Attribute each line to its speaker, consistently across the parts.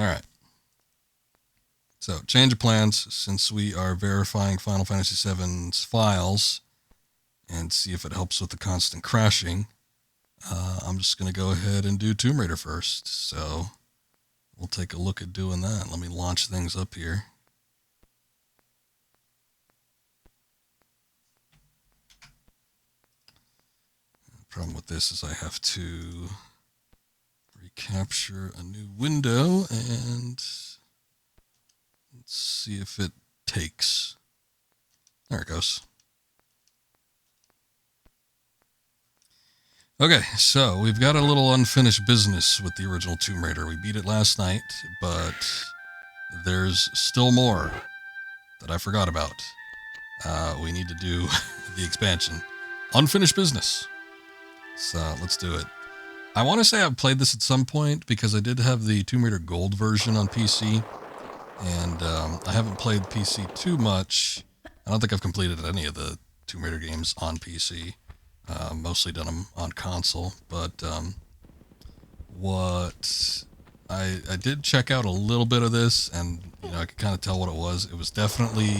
Speaker 1: Alright. So, change of plans, since we are verifying Final Fantasy VII's files, and see if it helps with the constant crashing. I'm just going to go ahead and do Tomb Raider first. So, we'll take a look at doing that. Let me launch things up here. The problem with this is I have to recapture a new window, and let's see if it takes. There it goes. Okay, so we've got a little unfinished business with the original Tomb Raider. We beat it last night, but there's still more that I forgot about. We need to do the expansion. Unfinished business. So let's do it. I want to say I've played this at some point because I did have the Tomb Raider Gold version on PC, and I haven't played PC too much. I don't think I've completed any of the Tomb Raider games on PC. Mostly done them on console, but what I did check out a little bit of this, and I could kind of tell what it was. It was definitely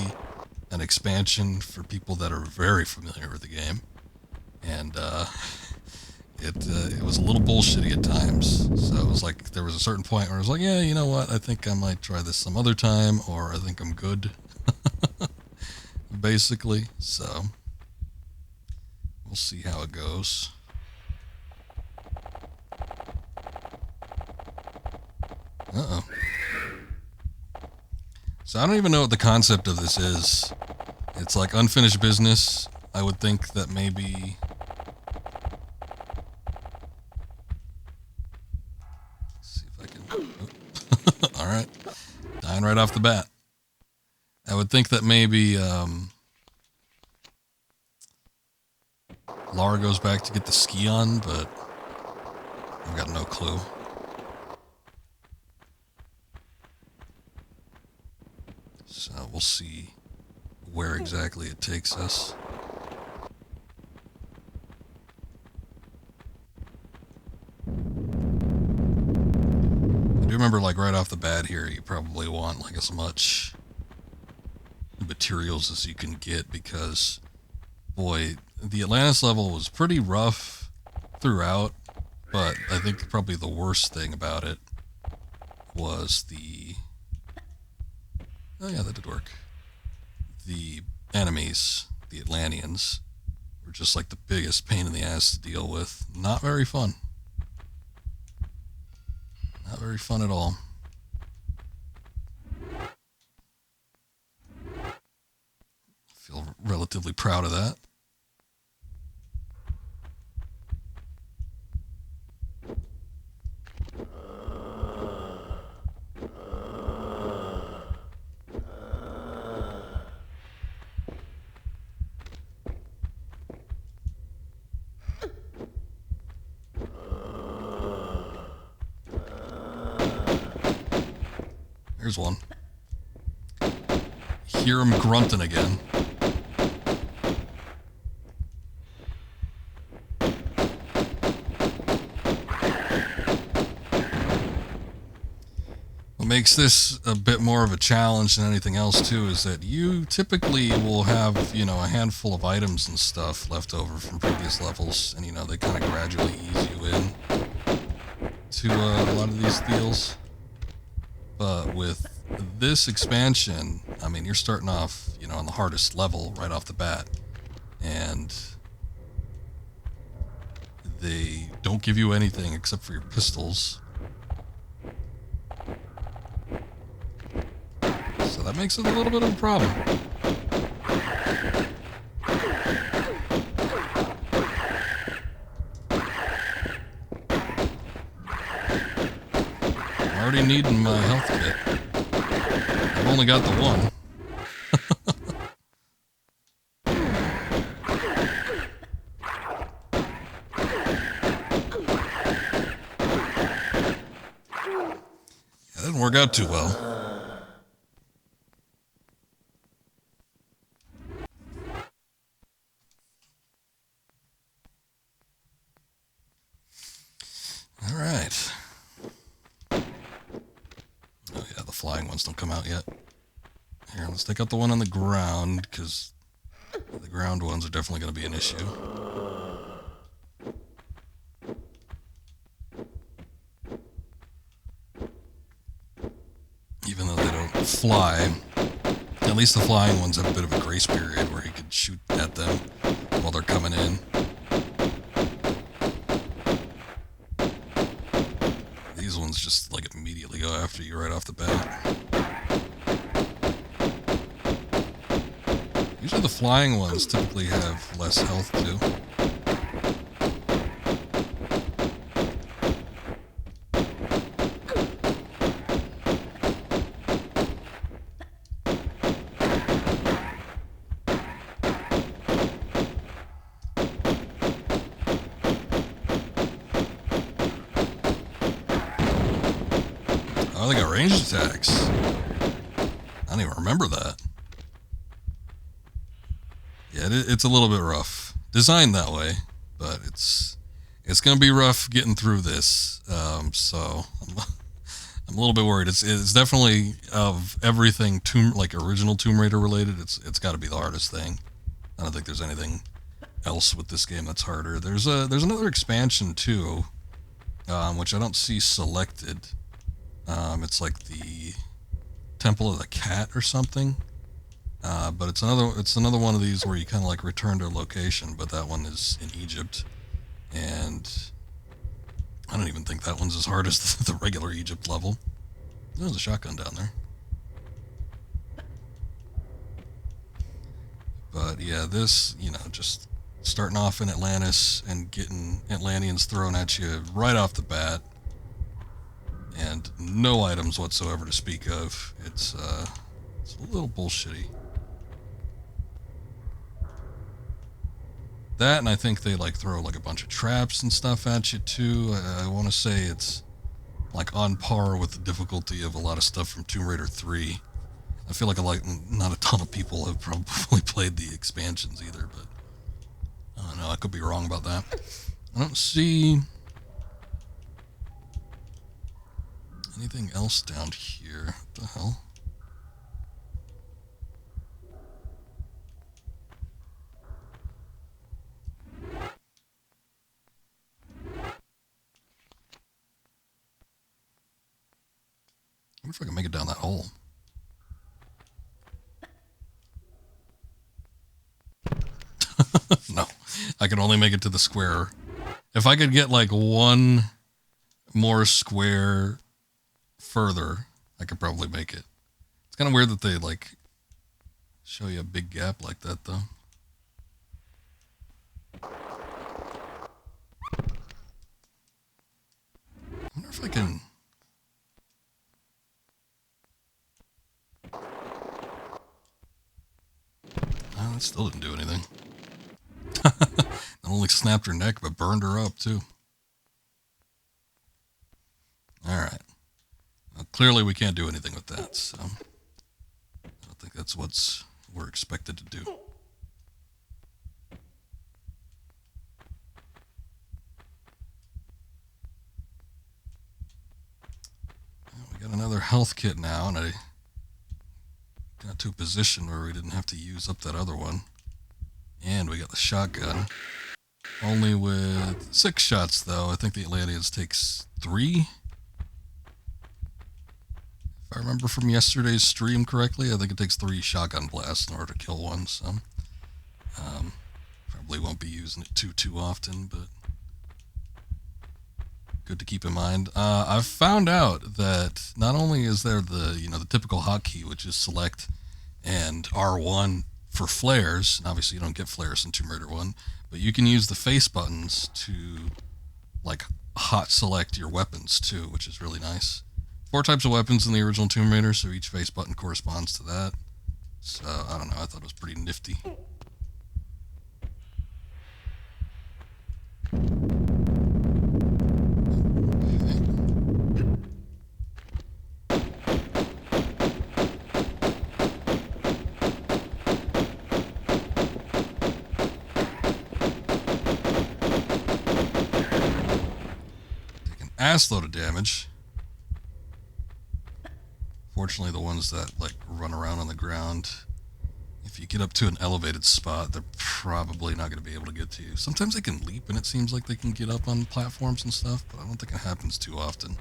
Speaker 1: an expansion for people that are very familiar with the game, and it was a little bullshitty at times. So it was like there was a certain point where I was like, yeah, you know what? I think I might try this some other time, or I think I'm good. Basically, so. We'll see how it goes. Uh-oh. So I don't even know what the concept of this is. It's like unfinished business. I would think that maybe... Let's see if I can... Oh. Alright. Dying right off the bat. I would think that maybe... Lara goes back to get the Scion, but I've got no clue. So we'll see where exactly it takes us. I do remember, like, right off the bat here, you probably want, like, as much materials as you can get, because, boy... The Atlantis level was pretty rough throughout, but I think probably the worst thing about it was the... Oh yeah, that did work. The enemies, the Atlanteans, were just like the biggest pain in the ass to deal with. Not very fun. Not very fun at all. Feel relatively proud of that. Here's one. Hear him grunting again. What makes this a bit more of a challenge than anything else, too, is that you typically will have, a handful of items and stuff left over from previous levels, and, they kind of gradually ease you in to a lot of these deals. But with this expansion, I mean, you're starting off, on the hardest level right off the bat. And they don't give you anything except for your pistols. So that makes it a little bit of a problem. I'm already needing my health kit. I've only got the one. That didn't work out too well. All right. flying ones don't come out yet. Here, let's take out the one on the ground, because the ground ones are definitely going to be an issue. Even though they don't fly, at least the flying ones have a bit of a grace period where he could shoot at them while they're coming in. These ones just like immediately go after you right off the bat. Usually the flying ones typically have less health too. Oh, they got ranged attacks. I don't even remember that. Yeah, it's a little bit rough. Designed that way, but it's going to be rough getting through this. So I'm a little bit worried. It's definitely, of everything original Tomb Raider related, it's got to be the hardest thing. I don't think there's anything else with this game that's harder. There's another expansion too, which I don't see selected. It's like the Temple of the Cat or something. But it's another one of these where you kind of like return to a location, but that one is in Egypt, and I don't even think that one's as hard as the regular Egypt level. There's a shotgun down there. But yeah, this, just starting off in Atlantis and getting Atlanteans thrown at you right off the bat, and no items whatsoever to speak of. It's a little bullshitty. That, and I think they throw a bunch of traps and stuff at you too. I want to say it's on par with the difficulty of a lot of stuff from Tomb Raider 3. I feel like not a ton of people have probably played the expansions either, but I don't know, I could be wrong about that. I don't see anything else down here. What the hell? I wonder if I can make it down that hole. No, I can only make it to the square. If I could get one more square further, I could probably make it. It's kind of weird that they show you a big gap like that though. I wonder if I can... Oh, that still didn't do anything. Not only snapped her neck, but burned her up too. Alright. Well, clearly we can't do anything with that, so I don't think that's what we're expected to do. Well, we got another health kit now, and I got to a position where we didn't have to use up that other one. And we got the shotgun. Only with 6 shots, though. I think the Atlanteans takes 3. If I remember from yesterday's stream correctly, I think it takes 3 shotgun blasts in order to kill one, so... probably won't be using it too often, but... good to keep in mind. I've found out that not only is there the typical hotkey, which is select and R1 for flares. Obviously, you don't get flares in Tomb Raider 1, but you can use the face buttons to, hot select your weapons, too, which is really nice. 4 types of weapons in the original Tomb Raider, so each face button corresponds to that. So, I don't know, I thought it was pretty nifty. Assload of damage. Fortunately, the ones that like run around on the ground, if you get up to an elevated spot, they're probably not going to be able to get to you. Sometimes they can leap, and it seems like they can get up on platforms and stuff, but I don't think it happens too often.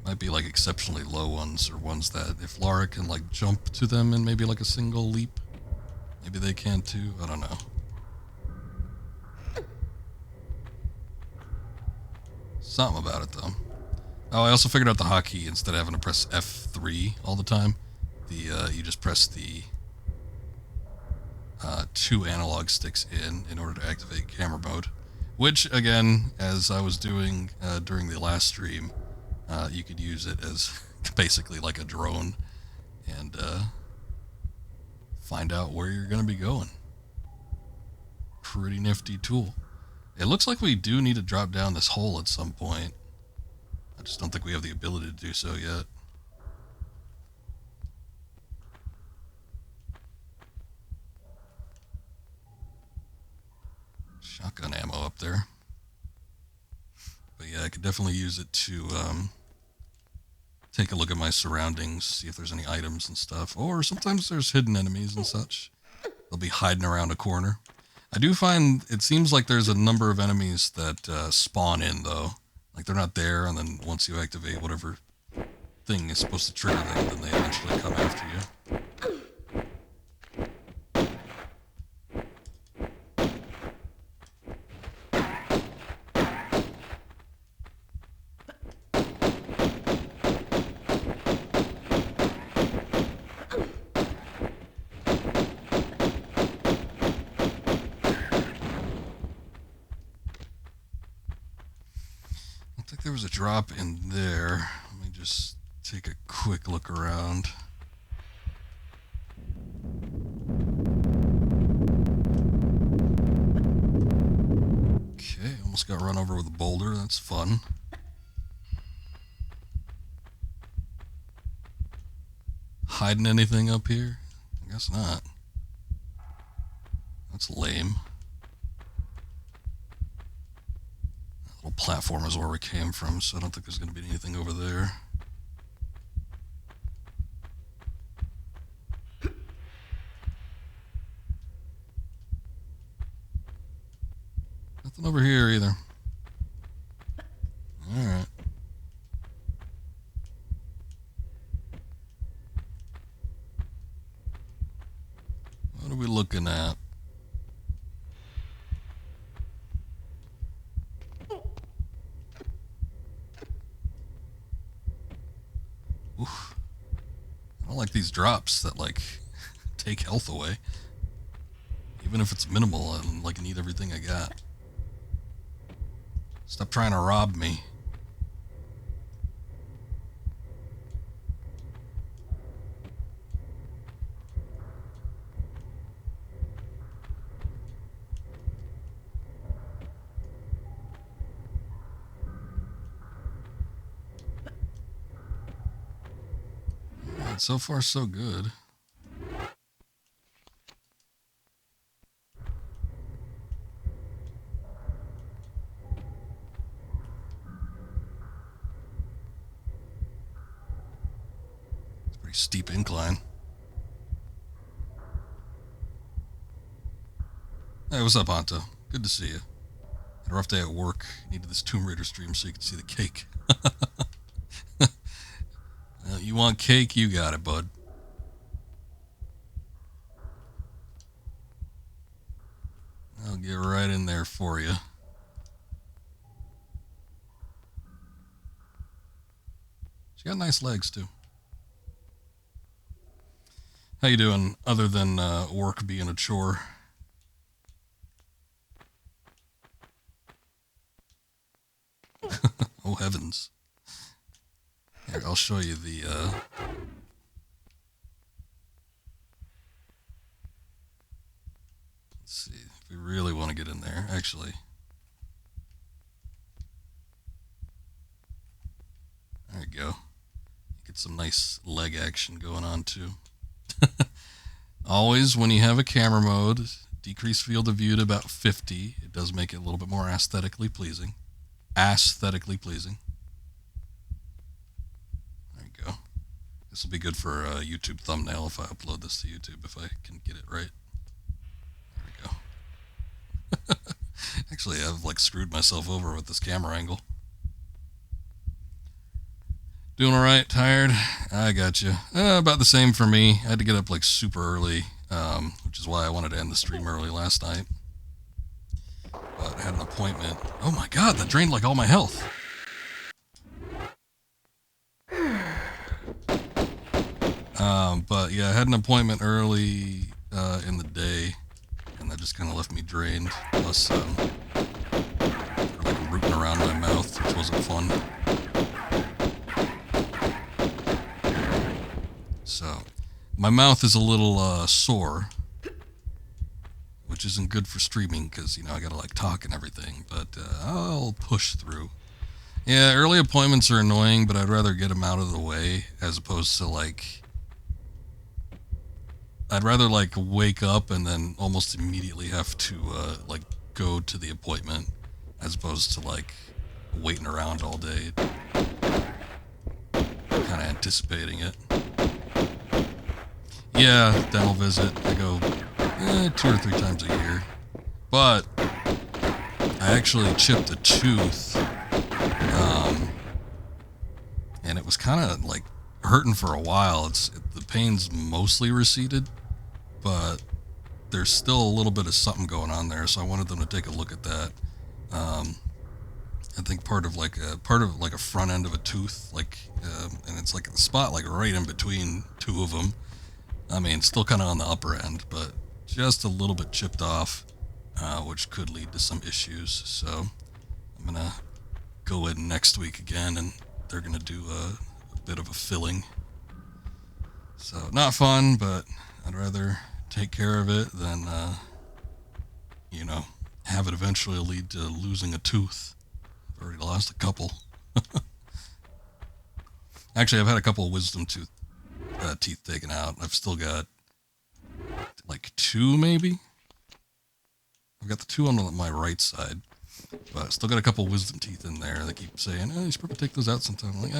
Speaker 1: Might be like exceptionally low ones, or ones that if Lara can like jump to them in maybe like a single leap, maybe they can too. I don't know. Something about it though. Oh, I also figured out the hotkey. Instead of having to press F3 all the time, you just press the 2 analog sticks in order to activate camera mode. Which, again, as I was doing during the last stream, you could use it as basically like a drone and find out where you're going to be going. Pretty nifty tool. It looks like we do need to drop down this hole at some point. I just don't think we have the ability to do so yet. Shotgun ammo up there. But yeah, I could definitely use it to take a look at my surroundings, see if there's any items and stuff. Or sometimes there's hidden enemies and such. They'll be hiding around a corner. I do find it seems like there's a number of enemies that spawn in, though. Like they're not there, and then once you activate whatever thing is supposed to trigger them, then they eventually come after you. I think there was a drop in there. Let me just take a quick look around. Okay, almost got run over with a boulder. That's fun. Hiding anything up here? I guess not. That's lame. That little platform is where we came from, so I don't think there's going to be anything over there. Nothing over here either. Alright. What are we looking at? Oof. I don't like these drops that, like, take health away. Even if it's minimal, I like need everything I got. Stop trying to rob me. Alright, so far so good. Pretty steep incline. Hey, what's up, Anto? Good to see you. Had a rough day at work. Needed this Tomb Raider stream so you could see the cake. You want cake? You got it, bud. I'll get right in there for you. She got nice legs, too. How you doing, other than work being a chore? Oh, heavens. Here, I'll show you the... Let's see, if we really want to get in there, actually. There you go. Get some nice leg action going on, too. Always, when you have a camera mode, decrease field of view to about 50. It does make it a little bit more aesthetically pleasing. Aesthetically pleasing. There you go. This will be good for a YouTube thumbnail if I upload this to YouTube, if I can get it right. There we go. Actually, I've like screwed myself over with this camera angle. Doing alright, tired? I got you. About the same for me. I had to get up like super early, which is why I wanted to end the stream early last night. But I had an appointment. Oh my god, that drained like all my health. But yeah, I had an appointment early in the day, and that just kind of left me drained. Plus, like rooting around my mouth, which wasn't fun. So, my mouth is a little sore, which isn't good for streaming because, you know, I gotta like talk and everything, but I'll push through. Yeah, early appointments are annoying, but I'd rather get them out of the way as opposed to like... I'd rather like wake up and then almost immediately have to like go to the appointment as opposed to like waiting around all day, kind of anticipating it. Yeah, dental visit. I go 2 or 3 times a year. But I actually chipped a tooth, and it was kind of like hurting for a while. The pain's mostly receded, but there's still a little bit of something going on there, so I wanted them to take a look at that. I think part of like a front end of a tooth, like, and it's like a spot like right in between 2 of them. I mean, still kind of on the upper end, but just a little bit chipped off, which could lead to some issues. So I'm gonna go in next week again, and they're gonna do a bit of a filling. So not fun, but I'd rather take care of it than, you know, have it eventually lead to losing a tooth. I've already lost a couple. Actually, I've had a couple of wisdom teeth taken out. I've still got like 2 maybe. I've got the 2 on my right side, but I still got a couple of wisdom teeth in there. They keep saying, "Oh, you should probably take those out sometime." I'm like,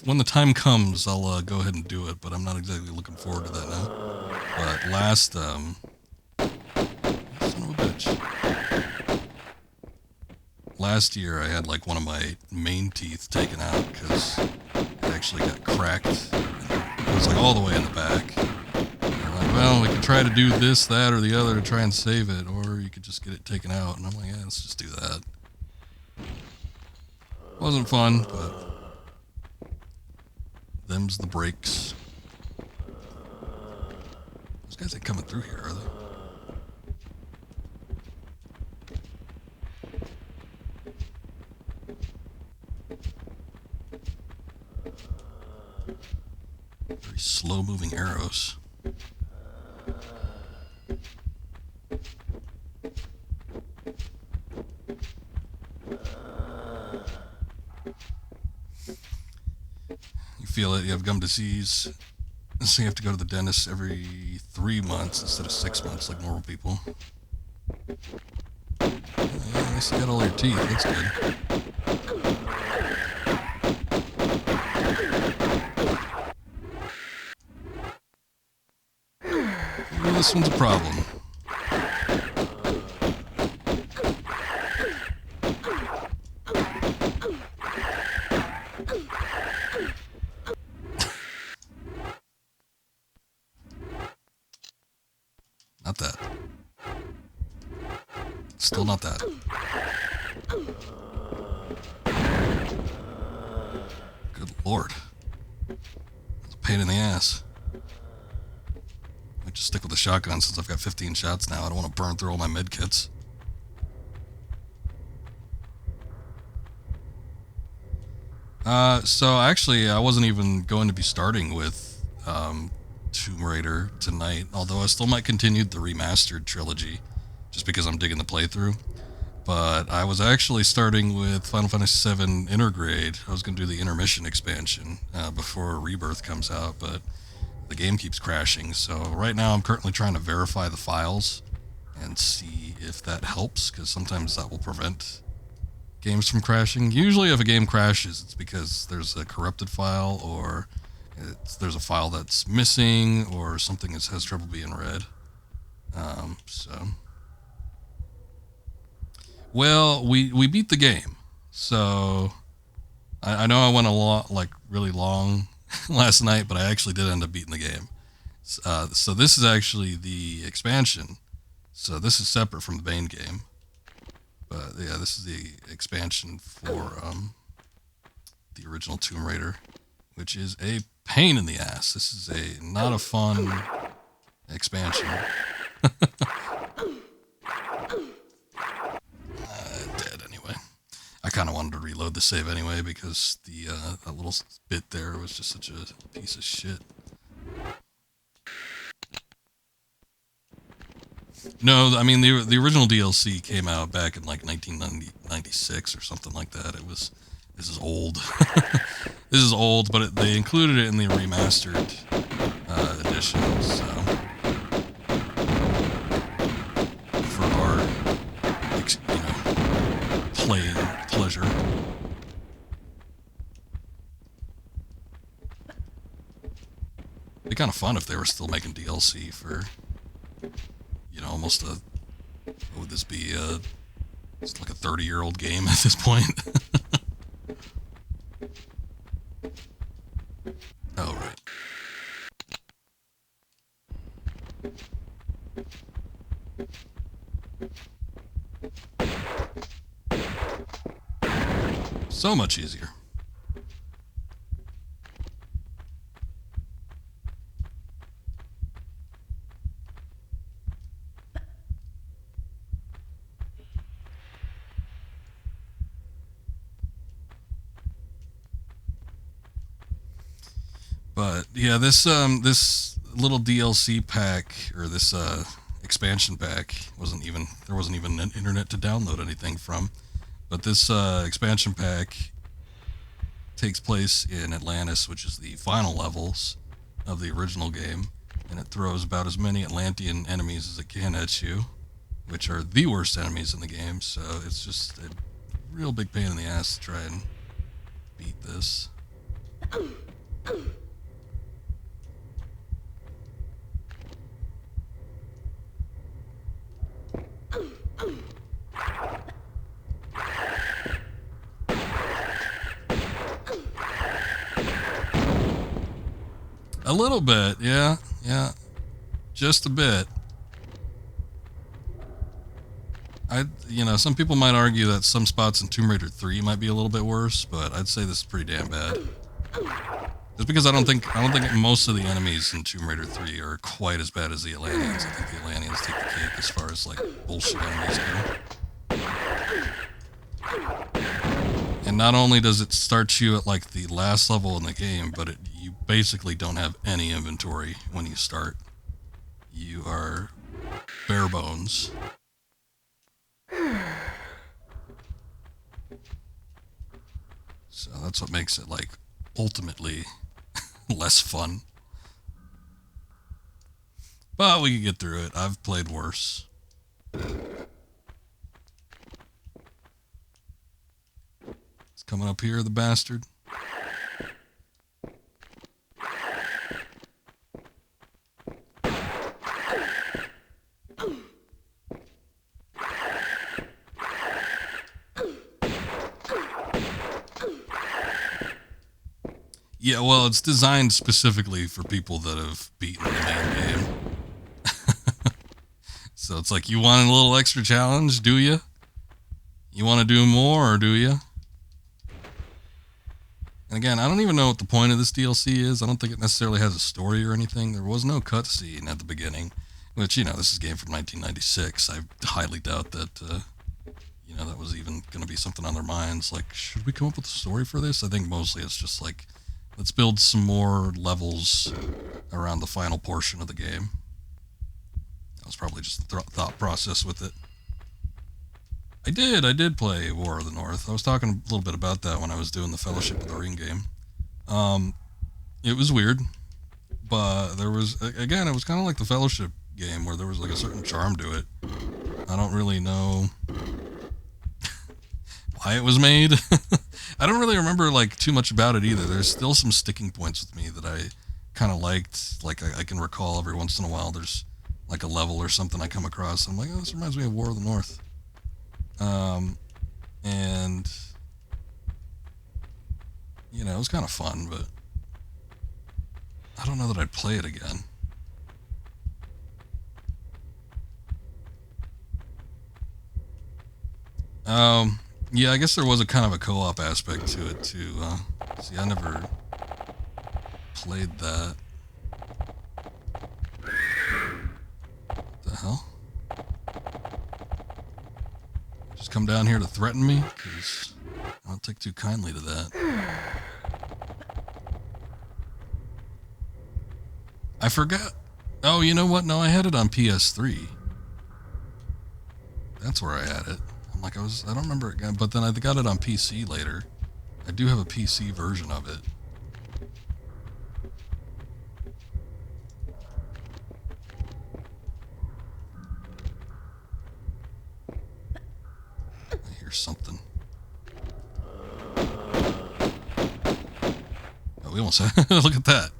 Speaker 1: when the time comes, I'll go ahead and do it, but I'm not exactly looking forward to that now. But last, son of a bitch. Last year, I had like one of my main teeth taken out because it actually got cracked. It was like all the way in the back. They're like, well, we could try to do this, that, or the other to try and save it, or you could just get it taken out. And I'm like, yeah, let's just do that. Wasn't fun, but them's the breaks. Those guys ain't coming through here, are they? Very slow-moving arrows. You feel it, you have gum disease, so you have to go to the dentist every 3 months instead of 6 months like normal people. At least you got all your teeth, that's good. This one's a problem. Not that. Still not that. Good lord. It's a pain in the ass. I just stick with the shotgun since I've got 15 shots now. I don't want to burn through all my med kits. So actually, I wasn't even going to be starting with Tomb Raider tonight, although I still might continue the Remastered trilogy, just because I'm digging the playthrough. But I was actually starting with Final Fantasy VII Intergrade. I was going to do the Intermission expansion before Rebirth comes out, but the game keeps crashing. So right now I'm currently trying to verify the files and see if that helps, because sometimes that will prevent games from crashing. Usually if a game crashes, it's because there's a corrupted file, or there's a file that's missing, or something has trouble being read. Well, we beat the game. So I know I went a lot, like really long last night, but I actually did end up beating the game. So this is actually the expansion. So this is separate from the main game. But yeah, this is the expansion for the original Tomb Raider, which is a pain in the ass. This is not a fun expansion. Dead anyway. I kind of wanted to reload the save anyway, because that little bit there was just such a piece of shit. No, I mean the original DLC came out back in like 1996 or something like that. This is old. This is old, but they included it in the remastered edition. So for our playing pleasure. It'd be kind of fun if they were still making DLC for, almost what would this be? It's like a 30-year-old game at this point. Oh, right. So much easier. But yeah, this little DLC pack, or this expansion pack, there wasn't even an internet to download anything from. But this expansion pack takes place in Atlantis, which is the final levels of the original game, and it throws about as many Atlantean enemies as it can at you, which are the worst enemies in the game. So it's just a real big pain in the ass to try and beat this. A little bit, yeah, just a bit. Some people might argue that some spots in Tomb Raider 3 might be a little bit worse, but I'd say this is pretty damn bad. Just because I don't think most of the enemies in Tomb Raider 3 are quite as bad as the Atlanteans. I think the Atlanteans take the cake as far as like bullshit enemies go. And not only does it start you at like the last level in the game, but you basically don't have any inventory when you start. You are bare bones. So that's what makes it like ultimately less fun. But we can get through it. I've played worse. It's coming up here, the bastard. Yeah, well, it's designed specifically for people that have beaten the main game. So it's like, you want a little extra challenge, do you? You want to do more, or do you? And again, I don't even know what the point of this DLC is. I don't think it necessarily has a story or anything. There was no cutscene at the beginning, which, this is a game from 1996. I highly doubt that, that was even going to be something on their minds. Like, should we come up with a story for this? I think mostly it's just like, let's build some more levels around the final portion of the game. That was probably just the thought process with it. I did play War of the North. I was talking a little bit about that when I was doing the Fellowship of the Ring game. It was weird, But there was, again, it was kind of like the Fellowship game where there was like a certain charm to it. I don't really know why it was made. I don't really remember like too much about it either. There's still some sticking points with me that I kind of liked. Like I can recall every once in a while there's like a level or something I come across. I'm like, oh, this reminds me of War of the North. And you know, it was kind of fun, but I don't know that I'd play it again. Yeah, I guess there was a kind of a co-op aspect to it too. See, I never played that. What the hell? Just come down here to threaten me? Because I don't take too kindly to that. I forgot. Oh, you know what? No, I had it on PS3. That's where I had it. I'm like, I don't remember it again, but then I got it on PC later. I do have a PC version of it. I hear something. Oh, we almost had, look at that.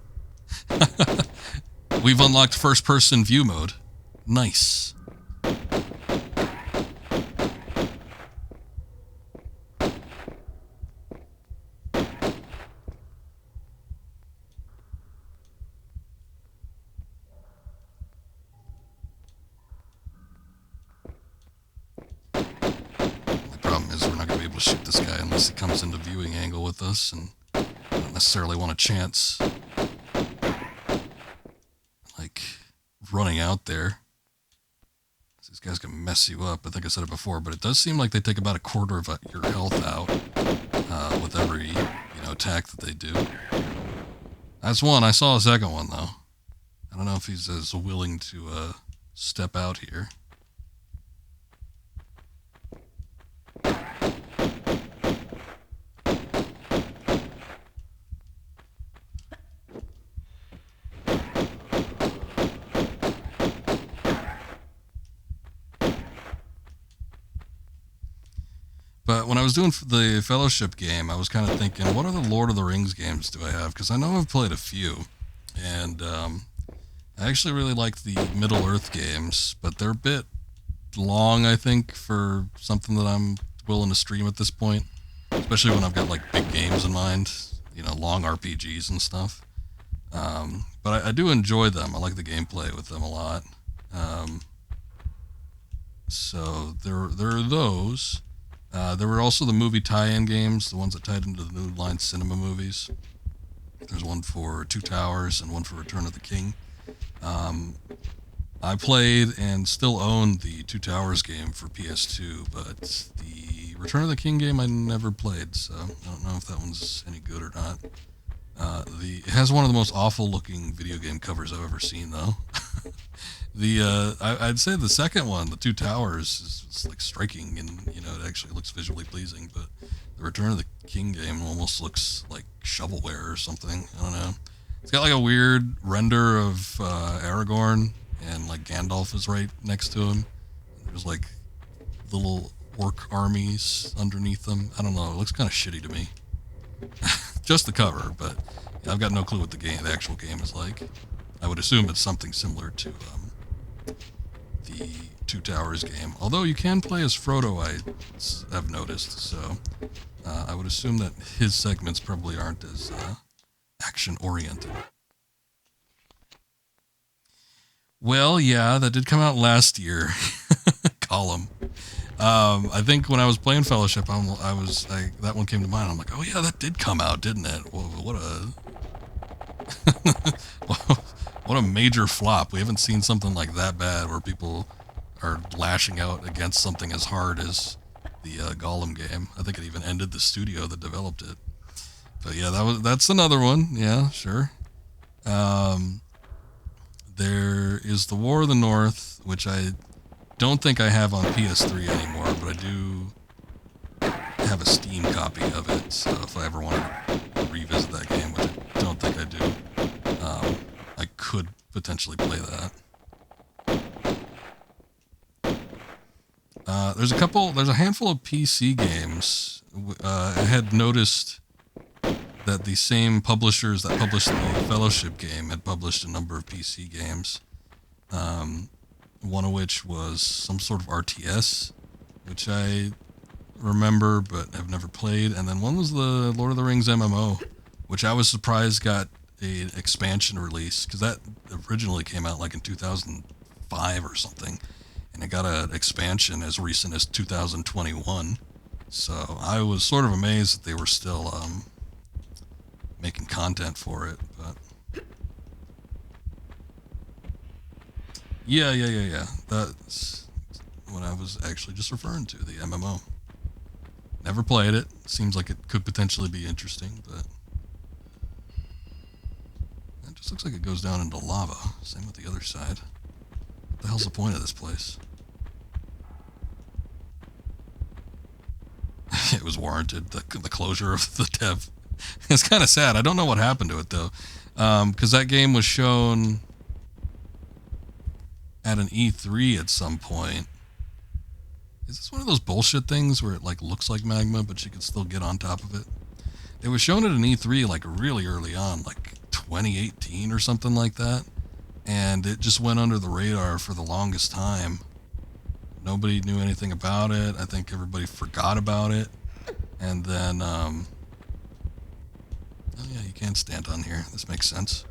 Speaker 1: We've unlocked first-person view mode. Nice. Shoot this guy unless he comes into viewing angle with us, and I don't necessarily want a chance like running out there. These guys can mess you up. I think I said it before, but it does seem like they take about a quarter of your health out with every attack that they do. That's one. I saw a second one though. I don't know if he's as willing to step out here. But when I was doing the Fellowship game, I was kind of thinking, what other Lord of the Rings games do I have? Because I know I've played a few, and I actually really like the Middle-earth games, but they're a bit long, I think, for something that I'm willing to stream at this point, especially when I've got like big games in mind, long RPGs and stuff. But I do enjoy them. I like the gameplay with them a lot. So there are those. There were also the movie tie-in games, the ones that tied into the New Line Cinema movies. There's one for Two Towers and one for Return of the King. I played and still own the Two Towers game for PS2, but the Return of the King game I never played, so I don't know if that one's any good or not. It has one of the most awful-looking video game covers I've ever seen, though. I'd say the second one, the Two Towers, is like striking, and it actually looks visually pleasing. But the Return of the King game almost looks like shovelware or something. I don't know. It's got like a weird render of Aragorn, and like Gandalf is right next to him. There's like little orc armies underneath them. I don't know. It looks kind of shitty to me. Just the cover, but I've got no clue what the actual game is like. I would assume it's something similar to the Two Towers game. Although you can play as Frodo, I've noticed, so I would assume that his segments probably aren't as action-oriented. Well, yeah, that did come out last year. Column. I think when I was playing Fellowship, that one came to mind. I'm like, oh yeah, that did come out, didn't it? Whoa, what a what a major flop. We haven't seen something like that bad where people are lashing out against something as hard as the Gollum game. I think it even ended the studio that developed it. But yeah, that's another one. Yeah, sure. There is the War of the North, which I don't think I have on PS3 anymore, but I do have a Steam copy of it, so if I ever want to revisit that game, which I don't think I do, I could potentially play that. There's a handful of PC games. I had noticed that the same publishers that published the Fellowship game had published a number of PC games. One of which was some sort of RTS, which I remember but have never played. And then one was the Lord of the Rings MMO, which I was surprised got an expansion release, because that originally came out like in 2005 or something. And it got an expansion as recent as 2021. So I was sort of amazed that they were still making content for it. But yeah. That's what I was actually just referring to, the MMO. Never played it. Seems like it could potentially be interesting, but it just looks like it goes down into lava. Same with the other side. What the hell's the point of this place? It was warranted, the closure of the dev. It's kind of sad. I don't know what happened to it, though. Because that game was shown at an E3 at some point. Is this one of those bullshit things where it like looks like magma, but you can still get on top of it? It was shown at an E3 like really early on, like 2018 or something like that. And it just went under the radar for the longest time. Nobody knew anything about it. I think everybody forgot about it. And then, oh yeah, you can't stand on here. This makes sense.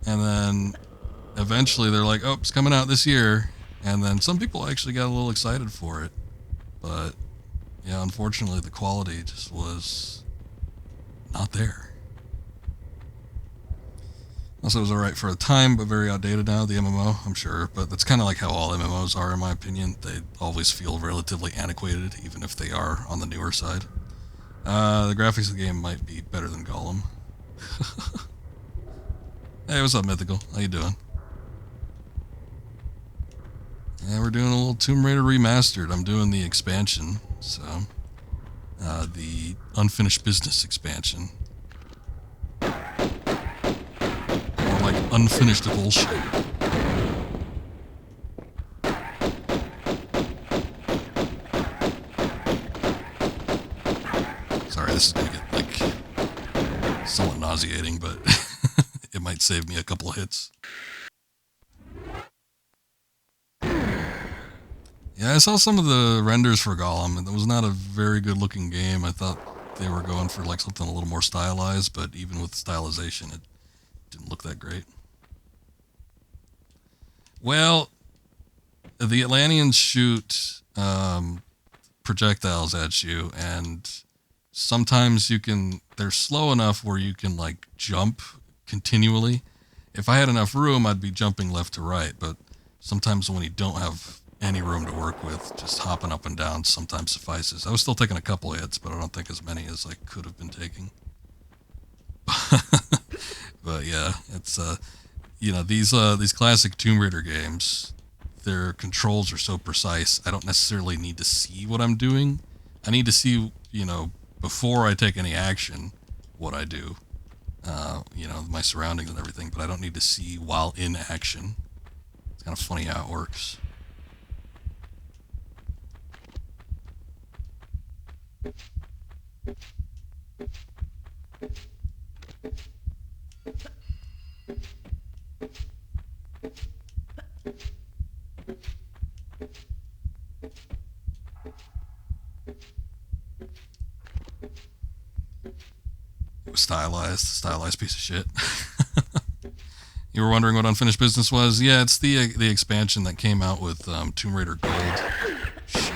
Speaker 1: And then eventually they're like, oh, it's coming out this year. And then some people actually got a little excited for it. But yeah, unfortunately the quality just was not there. Also, it was alright for a time, but very outdated now, the MMO, I'm sure. But that's kind of like how all MMOs are, in my opinion. They always feel relatively antiquated, even if they are on the newer side. The graphics of the game might be better than Gollum. Hey, what's up, Mythical? How you doing? Yeah, we're doing a little Tomb Raider Remastered. I'm doing the expansion, so... the Unfinished Business expansion. Like unfinished bullshit. Sorry, this is gonna get like somewhat nauseating, but it might save me a couple of hits. Yeah, I saw some of the renders for Gollum, and it was not a very good looking game. I thought they were going for like something a little more stylized, but even with stylization, it didn't look that great. Well, the Atlanteans shoot projectiles at you, and sometimes they're slow enough where you can like jump continually. If I had enough room, I'd be jumping left to right, but sometimes when you don't have any room to work with, just hopping up and down sometimes suffices. I was still taking a couple of hits, but I don't think as many as I could have been taking. But yeah, it's these classic Tomb Raider games, their controls are so precise. I don't necessarily need to see what I'm doing. I need to see, before I take any action, what I do. My surroundings and everything, but I don't need to see while in action. It's kind of funny how it works. It was stylized piece of shit. You were wondering what Unfinished Business was? Yeah, it's the expansion that came out with Tomb Raider Gold. Shit.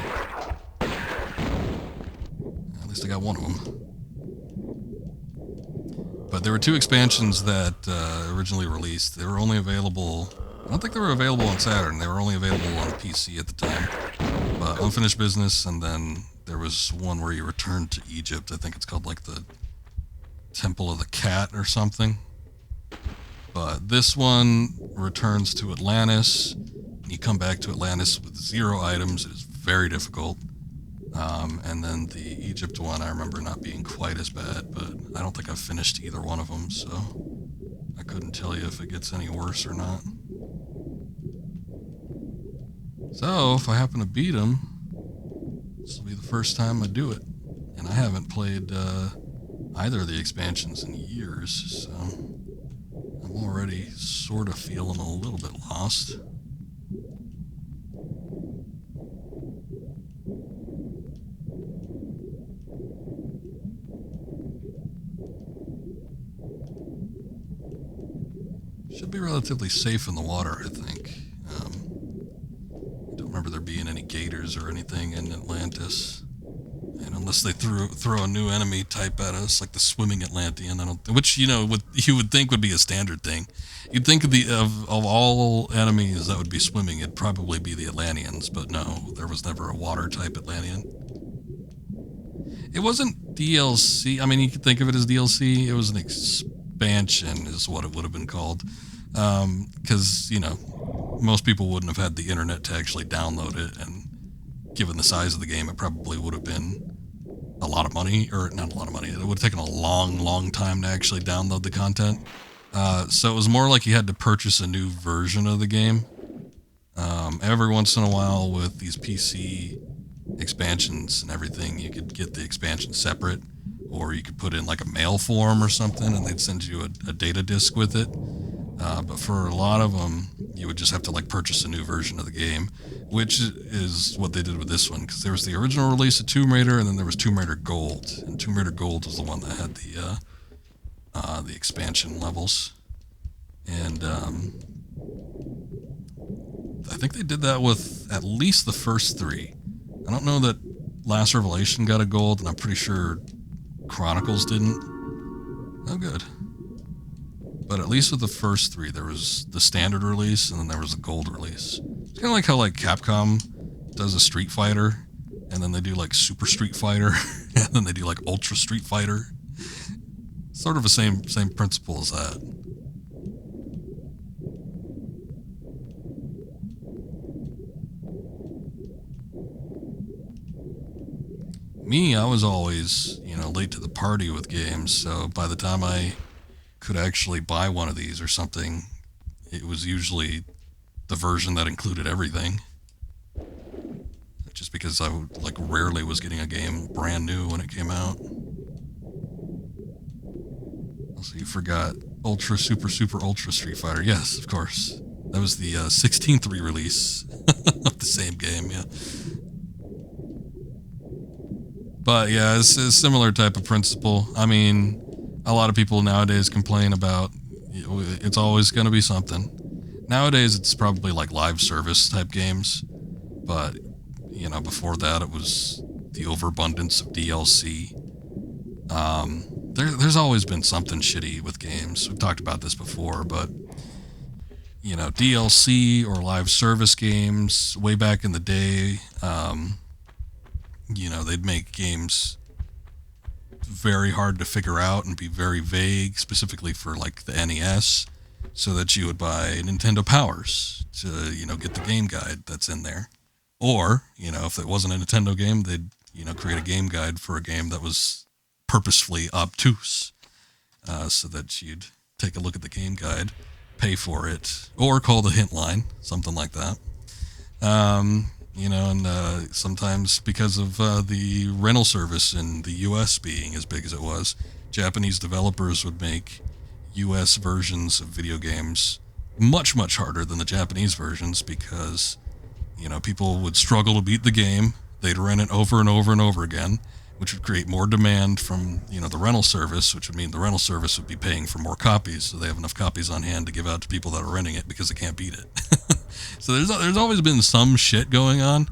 Speaker 1: At least I got one of them. But there were two expansions that originally released. They were only available... I don't think they were available on Saturn. They were only available on PC at the time. But Unfinished Business, and then there was one where you returned to Egypt. I think it's called like the Temple of the Cat or something. But this one returns to Atlantis. You come back to Atlantis with 0 items. It is very difficult. And then the Egypt one I remember not being quite as bad, but I don't think I've finished either one of them, so I couldn't tell you if it gets any worse or not. So, if I happen to beat him, this will be the first time I do it. And I haven't played either of the expansions in years, so I'm already sort of feeling a little bit lost. Should be relatively safe in the water, I think. I don't remember there being any gators or anything in Atlantis. And unless they throw a new enemy type at us, like the swimming Atlantean, which you would think would be a standard thing. You'd think of all enemies that would be swimming, it'd probably be the Atlanteans, but no, there was never a water type Atlantean. It wasn't DLC. I mean, you could think of it as DLC. It was an expansion, is what it would have been called, because most people wouldn't have had the internet to actually download it, and given the size of the game, it probably would have been a lot of money, or not a lot of money. It would have taken a long time to actually download the content. So it was more like you had to purchase a new version of the game. Every once in a while with these PC expansions and everything, you could get the expansion separate, or you could put in like a mail form or something, and they'd send you a data disk with it. But for a lot of them, you would just have to like purchase a new version of the game, which is what they did with this one, because there was the original release of Tomb Raider, and then there was Tomb Raider Gold, and Tomb Raider Gold was the one that had the expansion levels, and I think they did that with at least the first three. I don't know that Last Revelation got a gold, and I'm pretty sure Chronicles didn't. Oh, good. But at least with the first three, there was the standard release, and then there was the gold release. It's kind of like how like Capcom does a Street Fighter, and then they do like Super Street Fighter, and then they do like Ultra Street Fighter. Sort of the same principle as that. Me, I was always, late to the party with games, so by the time I could actually buy one of these or something, it was usually the version that included everything. Just because I rarely was getting a game brand new when it came out. Also, you forgot Ultra Super Ultra Street Fighter. Yes, of course. That was the 16th re-release of the same game, yeah. But yeah, it's a similar type of principle. I mean, a lot of people nowadays complain about it's always going to be something. Nowadays, it's probably like live service type games, but before that, it was the overabundance of DLC. There's always been something shitty with games. We've talked about this before, but DLC or live service games way back in the day, they'd make games very hard to figure out and be very vague, specifically for like the NES, so that you would buy Nintendo Powers to, get the game guide that's in there. Or, if it wasn't a Nintendo game, they'd, create a game guide for a game that was purposefully obtuse, so that you'd take a look at the game guide, pay for it, or call the hint line, something like that. And sometimes because of the rental service in the US being as big as it was, Japanese developers would make US versions of video games much harder than the Japanese versions, because people would struggle to beat the game. They'd rent it over and over and over again, which would create more demand from the rental service, which would mean the rental service would be paying for more copies, so they have enough copies on hand to give out to people that are renting it because they can't beat it. So there's always been some shit going on.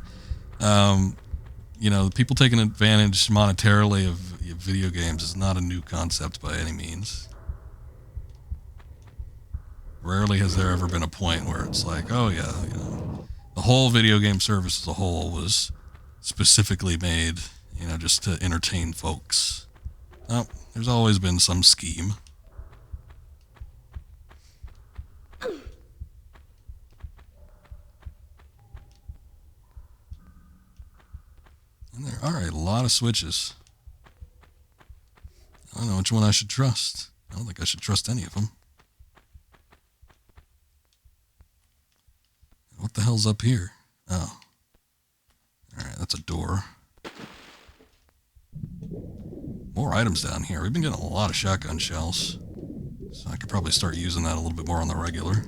Speaker 1: People taking advantage monetarily of video games is not a new concept by any means. Rarely has there ever been a point where it's like, oh yeah, the whole video game service as a whole was specifically made, just to entertain folks. No, there's always been some scheme. And there There are a lot of switches. I don't know which one I should trust. I don't think I should trust any of them. What the hell's up here? Oh. Alright, that's a door. More items down here. We've been getting a lot of shotgun shells. So I could probably start using that a little bit more on the regular.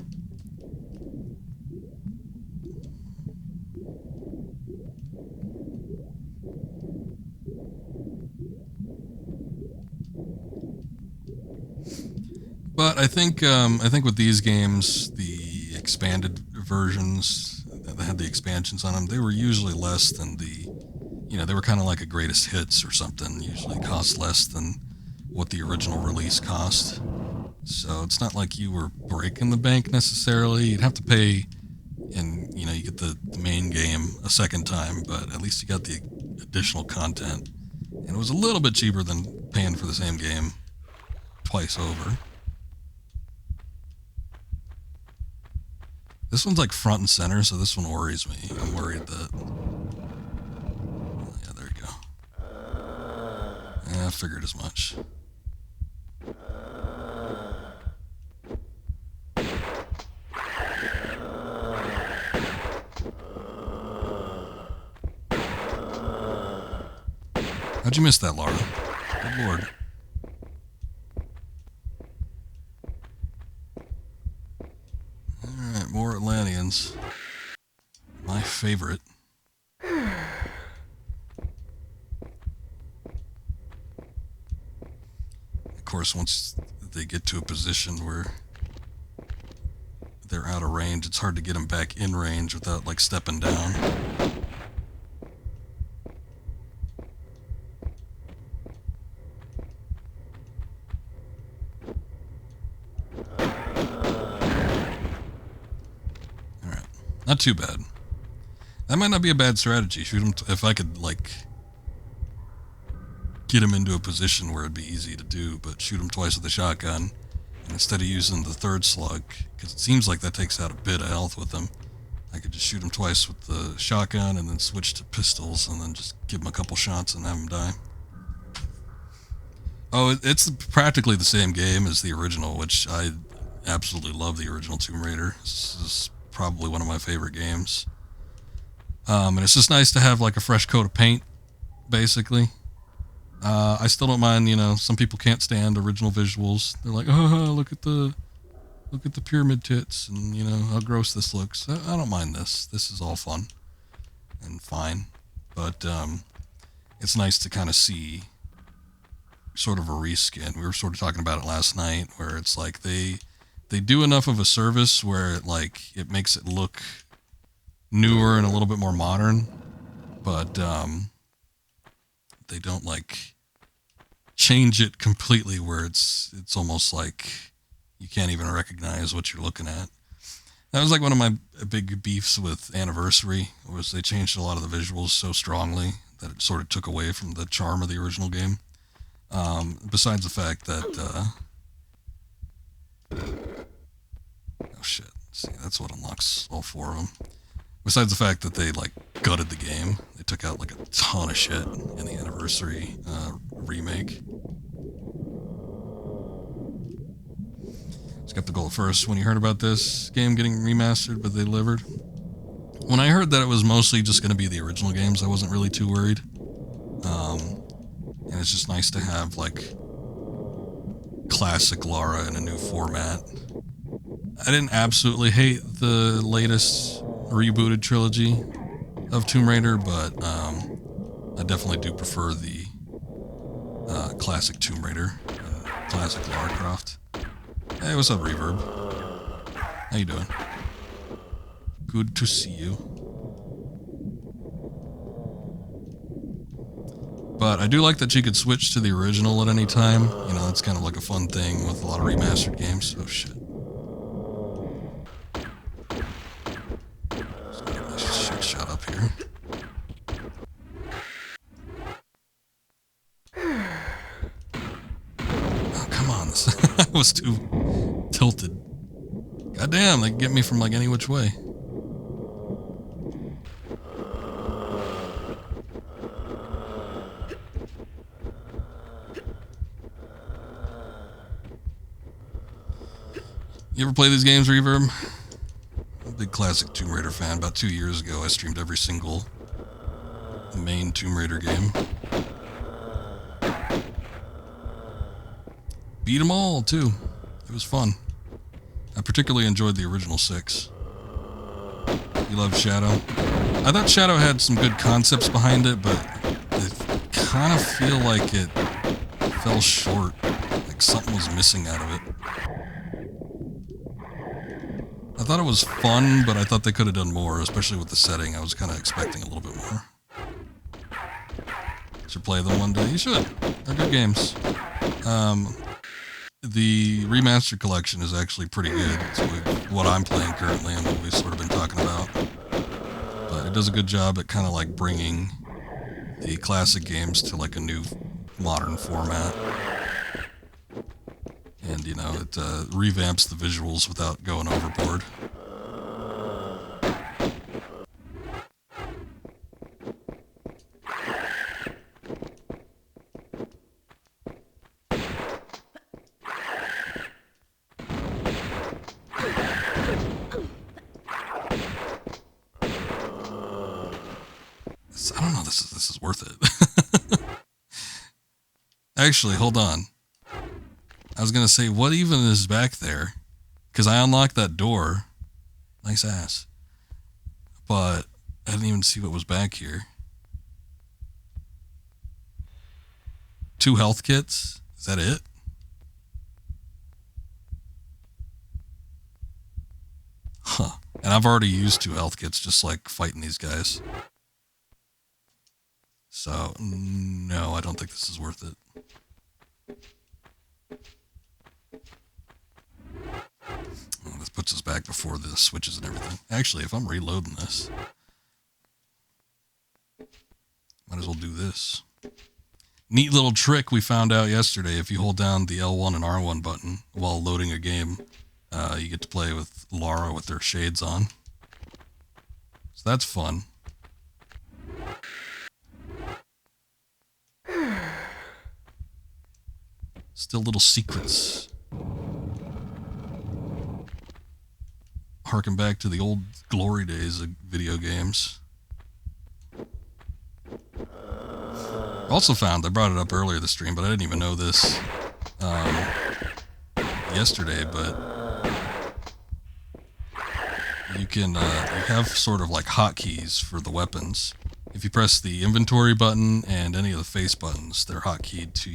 Speaker 1: But I think with these games, the expanded versions that had the expansions on them, they were usually less than the, they were kind of like a greatest hits or something. Usually cost less than what the original release cost. So it's not like you were breaking the bank necessarily. You'd have to pay, and you get the main game a second time, but at least you got the additional content. And it was a little bit cheaper than paying for the same game twice over. This one's like front and center, so this one worries me. I'm worried that... Yeah, there you go. Yeah, I figured as much. How'd you miss that, Lara? Good lord. Alright, more Atlanteans. My favorite. Of course, once they get to a position where they're out of range, it's hard to get them back in range without, like, stepping down. Not too bad. That might not be a bad strategy. Shoot him if I could, like, get him into a position where it'd be easy to do, but shoot him twice with the shotgun, and instead of using the third slug, because it seems like that takes out a bit of health with him, I could just shoot him twice with the shotgun and then switch to pistols and then just give him a couple shots and have him die. Oh, it's practically the same game as the original, which I absolutely love the original Tomb Raider. This is probably one of my favorite games. And it's just nice to have like a fresh coat of paint, basically. I still don't mind, some people can't stand original visuals. They're like, oh, look at the pyramid tits and, how gross this looks. I don't mind this. This is all fun and fine. But it's nice to kind of see sort of a reskin. We were sort of talking about it last night, where it's like they do enough of a service where it makes it look newer and a little bit more modern, but they don't change it completely where it's almost like you can't even recognize what you're looking at. That was like one of my big beefs with Anniversary, was they changed a lot of the visuals so strongly that it sort of took away from the charm of the original game. Besides the fact that oh shit, see, that's what unlocks all four of them. Besides the fact that they gutted the game, they took out a ton of shit in the Anniversary remake. Skeptical at first when you heard about this game getting remastered, but they delivered. When I heard that it was mostly just going to be the original games, I wasn't really too worried. And it's just nice to have classic Lara in a new format. I didn't absolutely hate the latest rebooted trilogy of Tomb Raider, but I definitely do prefer the classic Tomb Raider, classic Lara Croft. Hey, what's up, Reverb? How you doing? Good to see you. But I do like that you could switch to the original at any time. That's kind of like a fun thing with a lot of remastered games. Oh, shit. Shit shot up here. Oh, come on. I was too tilted. Goddamn, they can get me from any which way. You ever play these games, Reverb? I'm a big classic Tomb Raider fan. About 2 years ago, I streamed every single main Tomb Raider game. Beat them all, too. It was fun. I particularly enjoyed the original 6. You love Shadow? I thought Shadow had some good concepts behind it, but I kind of feel like it fell short. Like something was missing out of it. I thought it was fun, but I thought they could have done more, especially with the setting. I was kind of expecting a little bit more. Should play them one day. You should. They're good games. The Remastered collection is actually pretty good. It's what I'm playing currently and what we've sort of been talking about. But it does a good job at kind of like bringing the classic games to like a new modern format. And, you know, it revamps the visuals without going overboard. I don't know, this is worth it. Actually, hold on. I was going to say, what even is back there? Because I unlocked that door. Nice ass. But I didn't even see what was back here. 2 health kits? Is that it? Huh. And I've already used 2 health kits just like fighting these guys. So, no, I don't think this is worth it. Oh, this puts us back before the switches and everything. Actually, if I'm reloading this, might as well do this. Neat little trick we found out yesterday. If you hold down the L1 and R1 button while loading a game, you get to play with Lara with their shades on. So that's fun. Still little secrets. Harken back to the old glory days of video games. Also found, I brought it up earlier this stream, but I didn't even know this yesterday, but you can, you have sort of like hotkeys for the weapons. If you press the inventory button and any of the face buttons, they're hotkeyed to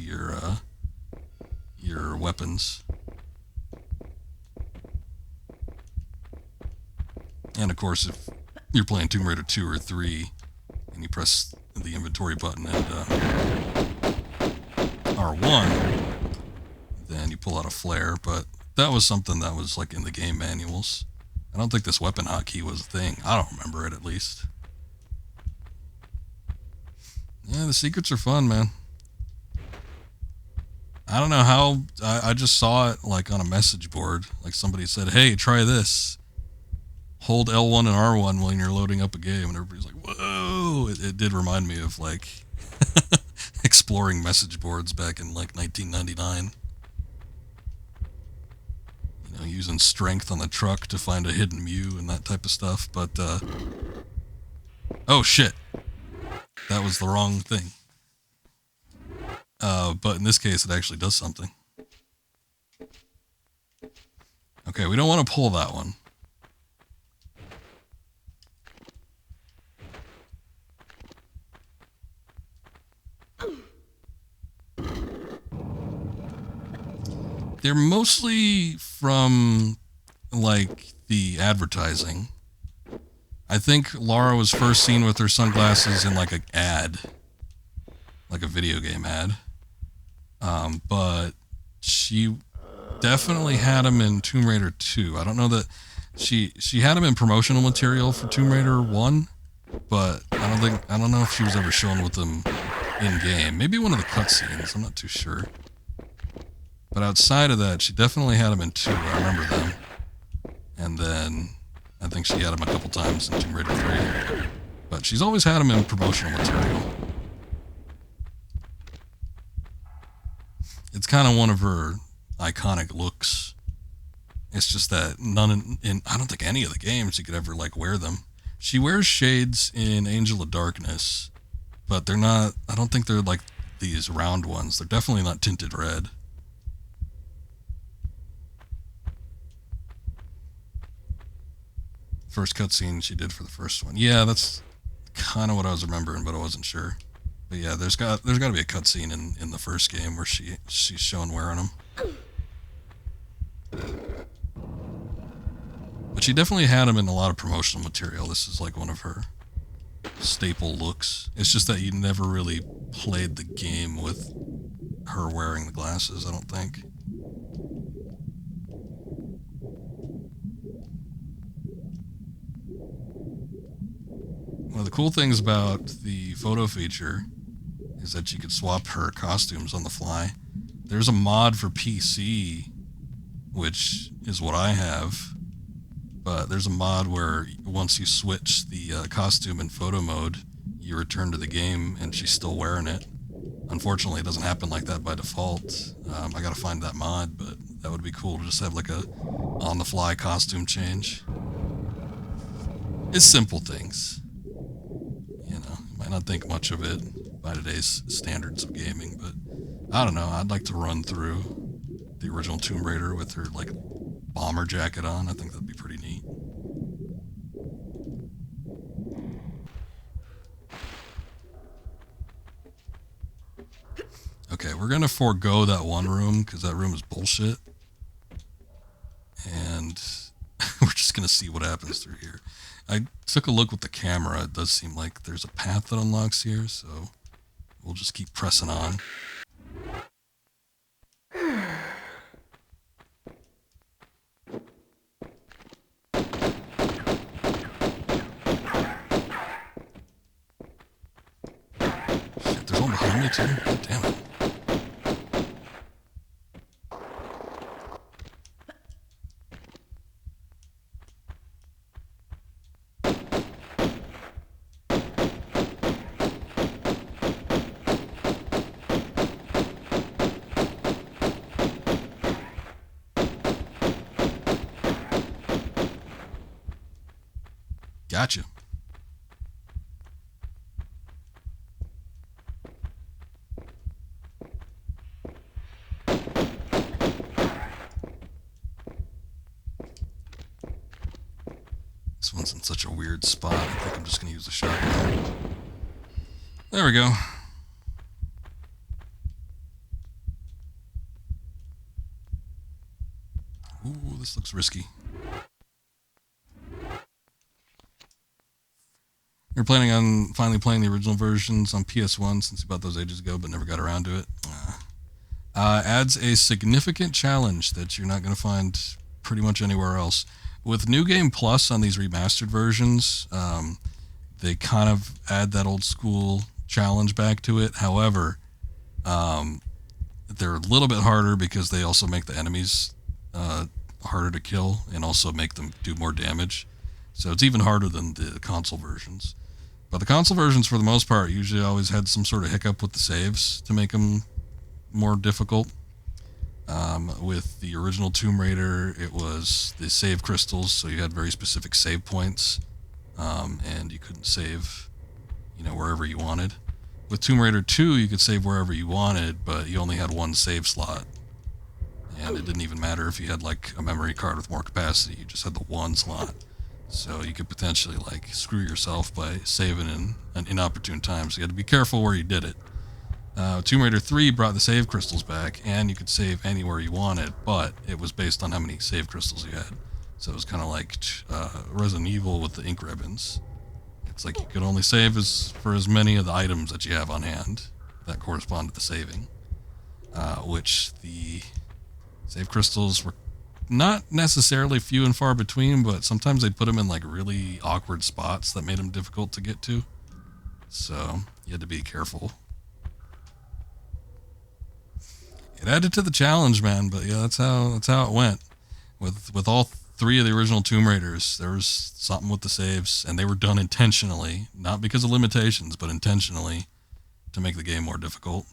Speaker 1: your weapons. And of course, if you're playing Tomb Raider 2 or 3 and you press the inventory button and R1, then you pull out a flare. But that was something that was like in the game manuals. I don't think this weapon hotkey was a thing. I don't remember it, at least. Yeah, the secrets are fun, man. I don't know how, I just saw it like on a message board. Like somebody said, hey, try this. Hold L1 and R1 when you're loading up a game, and everybody's like, whoa! It did remind me of like exploring message boards back in like 1999. You know, using strength on the truck to find a hidden Mew and that type of stuff. But oh shit, that was the wrong thing. But in this case, it actually does something. Okay, we don't want to pull that one. They're mostly from, like, the advertising. I think Lara was first seen with her sunglasses in, like, an ad. Like a video game ad. But she definitely had him in Tomb Raider 2. I don't know that... She had him in promotional material for Tomb Raider 1, but I don't know if she was ever shown with them in-game. Maybe one of the cutscenes, I'm not too sure. But outside of that, she definitely had him in 2, I remember them. And then, I think she had him a couple times in Tomb Raider 3. But she's always had him in promotional material. It's kind of one of her iconic looks. It's just that none in I don't think any of the games you could ever like wear them. She wears shades in Angel of Darkness, but they're not. I don't think they're like these round ones. They're definitely not tinted red. First cutscene she did for the first one. Yeah, that's kind of what I was remembering, but I wasn't sure. But yeah, there's got to be a cutscene in the first game where she's shown wearing them. But she definitely had them in a lot of promotional material. This is like one of her staple looks. It's just that you never really played the game with her wearing the glasses, I don't think. One of the cool things about the photo feature is that you could swap her costumes on the fly. There's a mod for PC, which is what I have, but there's a mod where once you switch the costume in photo mode, you return to the game and she's still wearing it. Unfortunately, it doesn't happen like that by default. I gotta find that mod, but that would be cool to just have like a on-the-fly costume change. It's simple things. You know, you might not think much of it by today's standards of gaming, but I don't know. I'd like to run through the original Tomb Raider with her like bomber jacket on. I think that'd be pretty neat. Okay, we're gonna forego that one room because that room is bullshit, and we're just gonna see what happens through here. I took a look with the camera. It does seem like there's a path that unlocks here, so we'll just keep pressing on. Shit, there's one behind me too? God damn it. Gotcha. This one's in such a weird spot. I think I'm just going to use the shotgun. There we go. Ooh, this looks risky. You're planning on finally playing the original versions on PS1 since you bought those ages ago, but never got around to it. Adds a significant challenge that you're not going to find pretty much anywhere else. With New Game Plus on these remastered versions, they kind of add that old school challenge back to it. However, they're a little bit harder because they also make the enemies harder to kill and also make them do more damage. So it's even harder than the console versions. But the console versions, for the most part, usually always had some sort of hiccup with the saves to make them more difficult. With the original Tomb Raider, it was the save crystals, so you had very specific save points, and you couldn't save, wherever you wanted. With Tomb Raider 2, you could save wherever you wanted, but you only had one save slot. And it didn't even matter if you had like a memory card with more capacity, you just had the one slot. So you could potentially like screw yourself by saving in an inopportune time. So you had to be careful where you did it. Tomb Raider 3 brought the save crystals back, and you could save anywhere you wanted, but it was based on how many save crystals you had. So it was kind of like Resident Evil with the ink ribbons. It's like you could only save for as many of the items that you have on hand that correspond to the saving. Which the save crystals were not necessarily few and far between, but sometimes they'd put them in like really awkward spots that made them difficult to get to. So you had to be careful. It added to the challenge, man, but yeah, that's how it went. With all three of the original Tomb Raiders, there was something with the saves, and they were done intentionally, not because of limitations, but intentionally to make the game more difficult.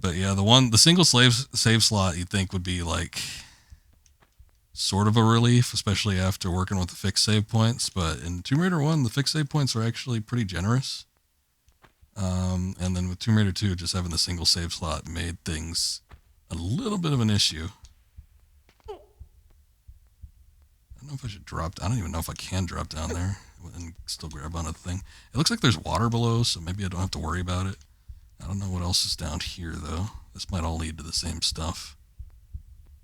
Speaker 1: But yeah, the single save slot you'd think would be like sort of a relief, especially after working with the fixed save points. But in Tomb Raider 1, the fixed save points are actually pretty generous. And then with Tomb Raider 2, just having the single save slot made things a little bit of an issue. I don't know if I should drop. I don't even know if I can drop down there and still grab onto the thing. It looks like there's water below, so maybe I don't have to worry about it. I don't know what else is down here, though. This might all lead to the same stuff.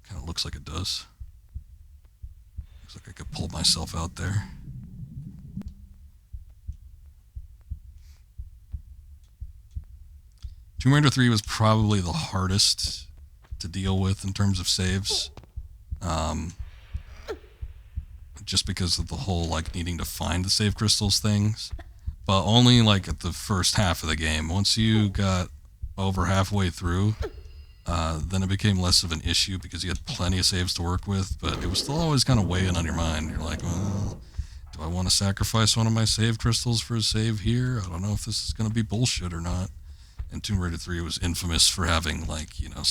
Speaker 1: Kind of looks like it does. Looks like I could pull myself out there. Tomb Raider 3 was probably the hardest to deal with in terms of saves. Just because of the whole, like, needing to find the save crystals things. But only, like, at the first half of the game. Once you got over halfway through, then it became less of an issue because you had plenty of saves to work with, but it was still always kind of weighing on your mind. You're like, well, do I want to sacrifice one of my save crystals for a save here? I don't know if this is going to be bullshit or not. And Tomb Raider 3 was infamous for having, like, you know,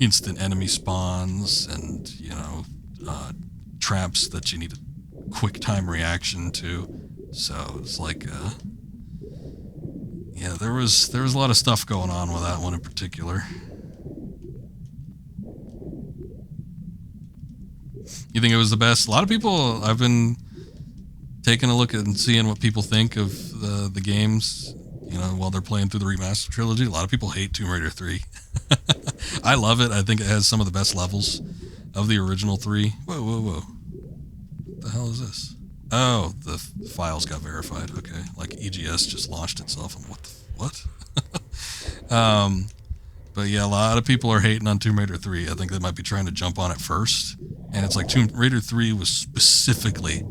Speaker 1: instant enemy spawns and, you know, traps that you need a quick time reaction to. So it's like, yeah, there was a lot of stuff going on with that one in particular. You think it was the best? A lot of people, I've been taking a look at and seeing what people think of the games, you know, while they're playing through the Remastered trilogy. A lot of people hate Tomb Raider 3. I love it. I think it has some of the best levels of the original 3. Whoa, whoa, whoa. What the hell is this? Oh, the files got verified. Okay, like EGS just launched itself. I'm what? But yeah, a lot of people are hating on Tomb Raider 3. I think they might be trying to jump on it first. And it's like Tomb Raider 3 was specifically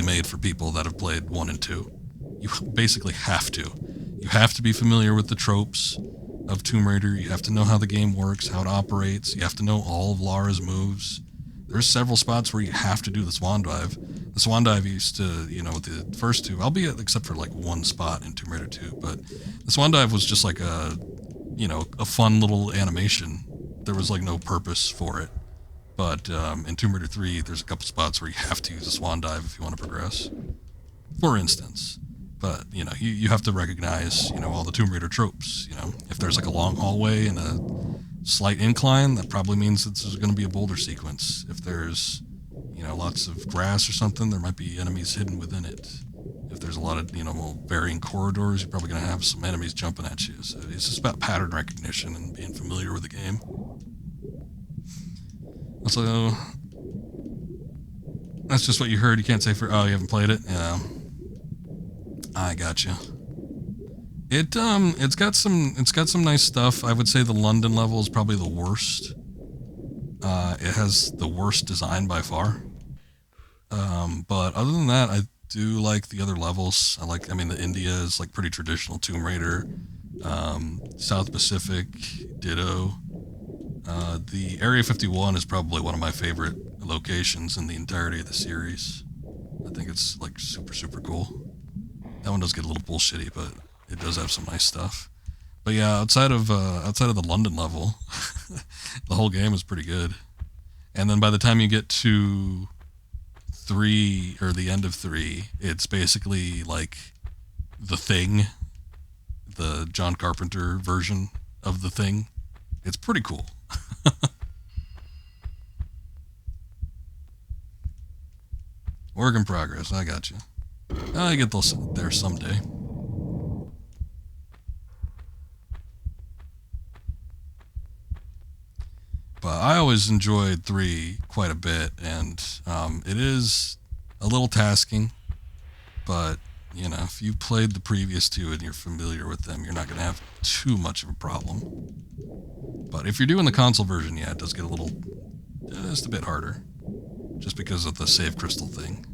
Speaker 1: made for people that have played 1 and 2. You basically have to. You have to be familiar with the tropes of Tomb Raider. You have to know how the game works, how it operates. You have to know all of Lara's moves. There's several spots where you have to do the swan dive. The swan dive used to, you know, with the first two, albeit except for like one spot in Tomb Raider 2, but the swan dive was just like a, you know, a fun little animation. There was like no purpose for it. But in Tomb Raider 3, there's a couple spots where you have to use a swan dive if you want to progress, for instance. But, you know, you have to recognize, you know, all the Tomb Raider tropes. You know, if there's like a long hallway and a slight incline, that probably means that there's going to be a boulder sequence. If there's, you know, lots of grass or something, there might be enemies hidden within it. If there's a lot of, you know, varying corridors, you're probably going to have some enemies jumping at you. So it's just about pattern recognition and being familiar with the game. Also, that's just what you heard. You can't say for, oh, you haven't played it? Yeah. I gotcha. It's got some nice stuff. I would say the London level is probably the worst. It has the worst design by far. But other than that, I do like the other levels. I mean, the India is like pretty traditional Tomb Raider. South Pacific, ditto. The Area 51 is probably one of my favorite locations in the entirety of the series. I think it's like super cool. That one does get a little bullshitty, but it does have some nice stuff. But yeah, outside of the London level, the whole game is pretty good. And then by the time you get to 3 or the end of 3, it's basically like The Thing, the John Carpenter version of The Thing. It's pretty cool. Work in progress. I got you. I get those there someday. But I always enjoyed 3 quite a bit, and it is a little tasking, but, you know, if you played the previous 2 and you're familiar with them, you're not going to have too much of a problem. But if you're doing the console version, yeah, it does get just a bit harder, just because of the save crystal thing.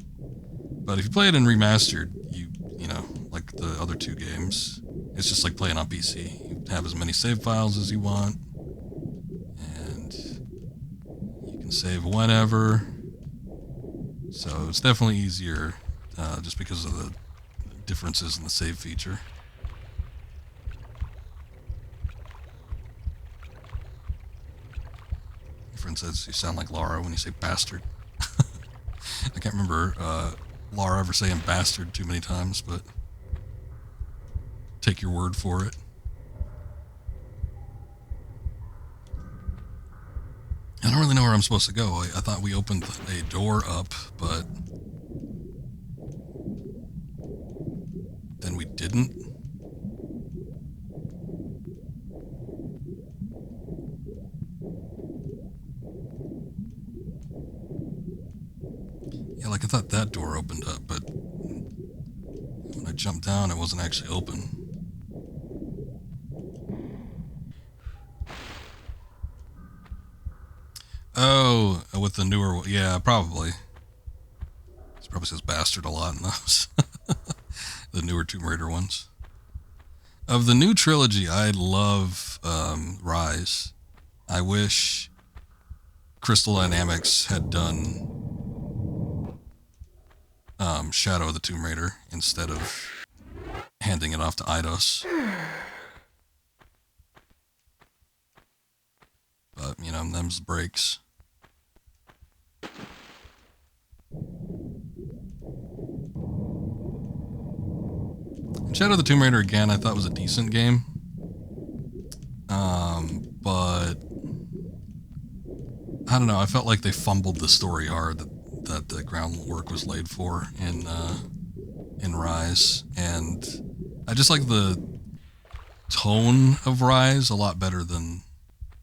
Speaker 1: But if you play it in Remastered, you know, like the other 2 games, it's just like playing on PC. You have as many save files as you want, and you can save whenever. So it's definitely easier, just because of the differences in the save feature. Scion says you sound like Lara when you say bastard. I can't remember Lara ever saying bastard too many times, but take your word for it. I don't really know where I'm supposed to go. I thought we opened a door up, but then we didn't. Yeah, like I thought that door opened up, but when I jumped down, it wasn't actually open. Oh, with the newer, yeah, probably. It probably says bastard a lot in those. The newer Tomb Raider ones. Of the new trilogy, I love Rise. I wish Crystal Dynamics had done Shadow of the Tomb Raider instead of handing it off to Eidos. But, you know, them's the breaks. Shadow of the Tomb Raider, again, I thought was a decent game. But I don't know, I felt like they fumbled the story hard that the groundwork was laid for in Rise. And I just like the tone of Rise a lot better than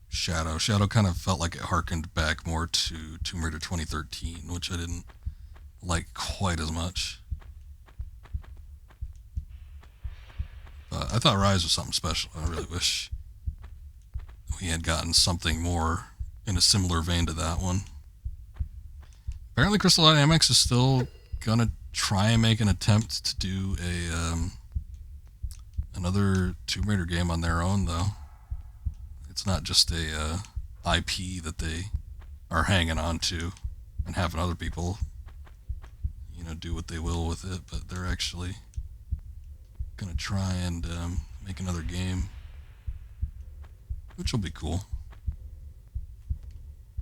Speaker 1: Shadow. Shadow kind of felt like it harkened back more to Tomb Raider 2013, which I didn't like quite as much. But I thought Rise was something special. I really wish we had gotten something more in a similar vein to that one. Apparently Crystal Dynamics is still gonna try and make an attempt to do another Tomb Raider game on their own, though. It's not just a IP that they are hanging on to and having other people, you know, do what they will with it, but they're actually gonna try and make another game, which will be cool.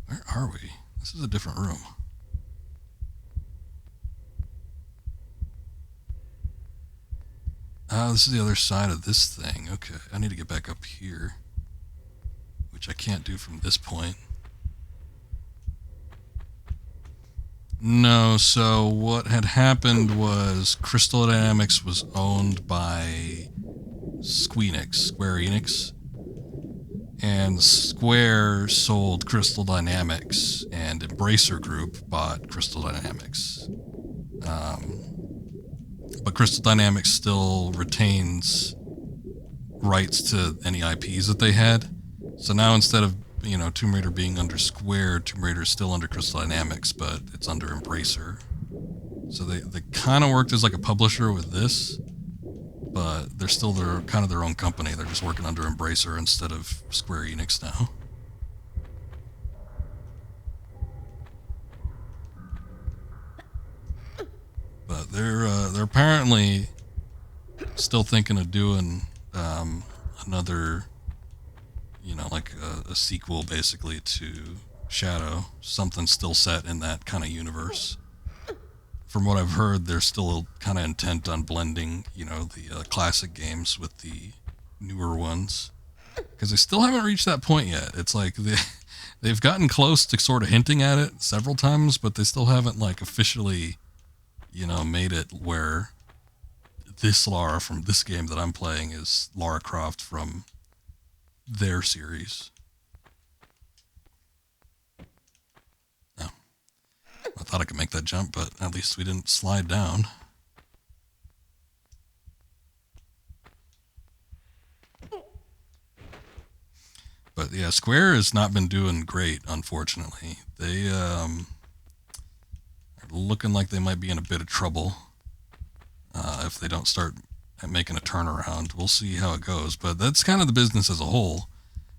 Speaker 1: Where are we? This is a different room. This is the other side of this thing. Okay, I need to get back up here, which I can't do from this point. No, so what had happened was Crystal Dynamics was owned by Square Enix, and Square sold Crystal Dynamics, and Embracer Group bought Crystal Dynamics. But Crystal Dynamics still retains rights to any IPs that they had. So now instead of, you know, Tomb Raider being under Square, Tomb Raider is still under Crystal Dynamics, but it's under Embracer. So they kind of worked as like a publisher with this, but they're still kind of their own company. They're just working under Embracer instead of Square Enix now. But they're apparently still thinking of doing another, you know, like a sequel basically to Shadow, something still set in that kind of universe. From what I've heard, they're still kind of intent on blending, you know, the classic games with the newer ones, because they still haven't reached that point yet. It's like they've gotten close to sort of hinting at it several times, but they still haven't like officially, you know, made it where this Lara from this game that I'm playing is Lara Croft from their series. No. I thought I could make that jump, but at least we didn't slide down. But yeah, Square has not been doing great, unfortunately. They are looking like they might be in a bit of trouble if they don't start making a turnaround. We'll see how it goes, but that's kind of the business as a whole.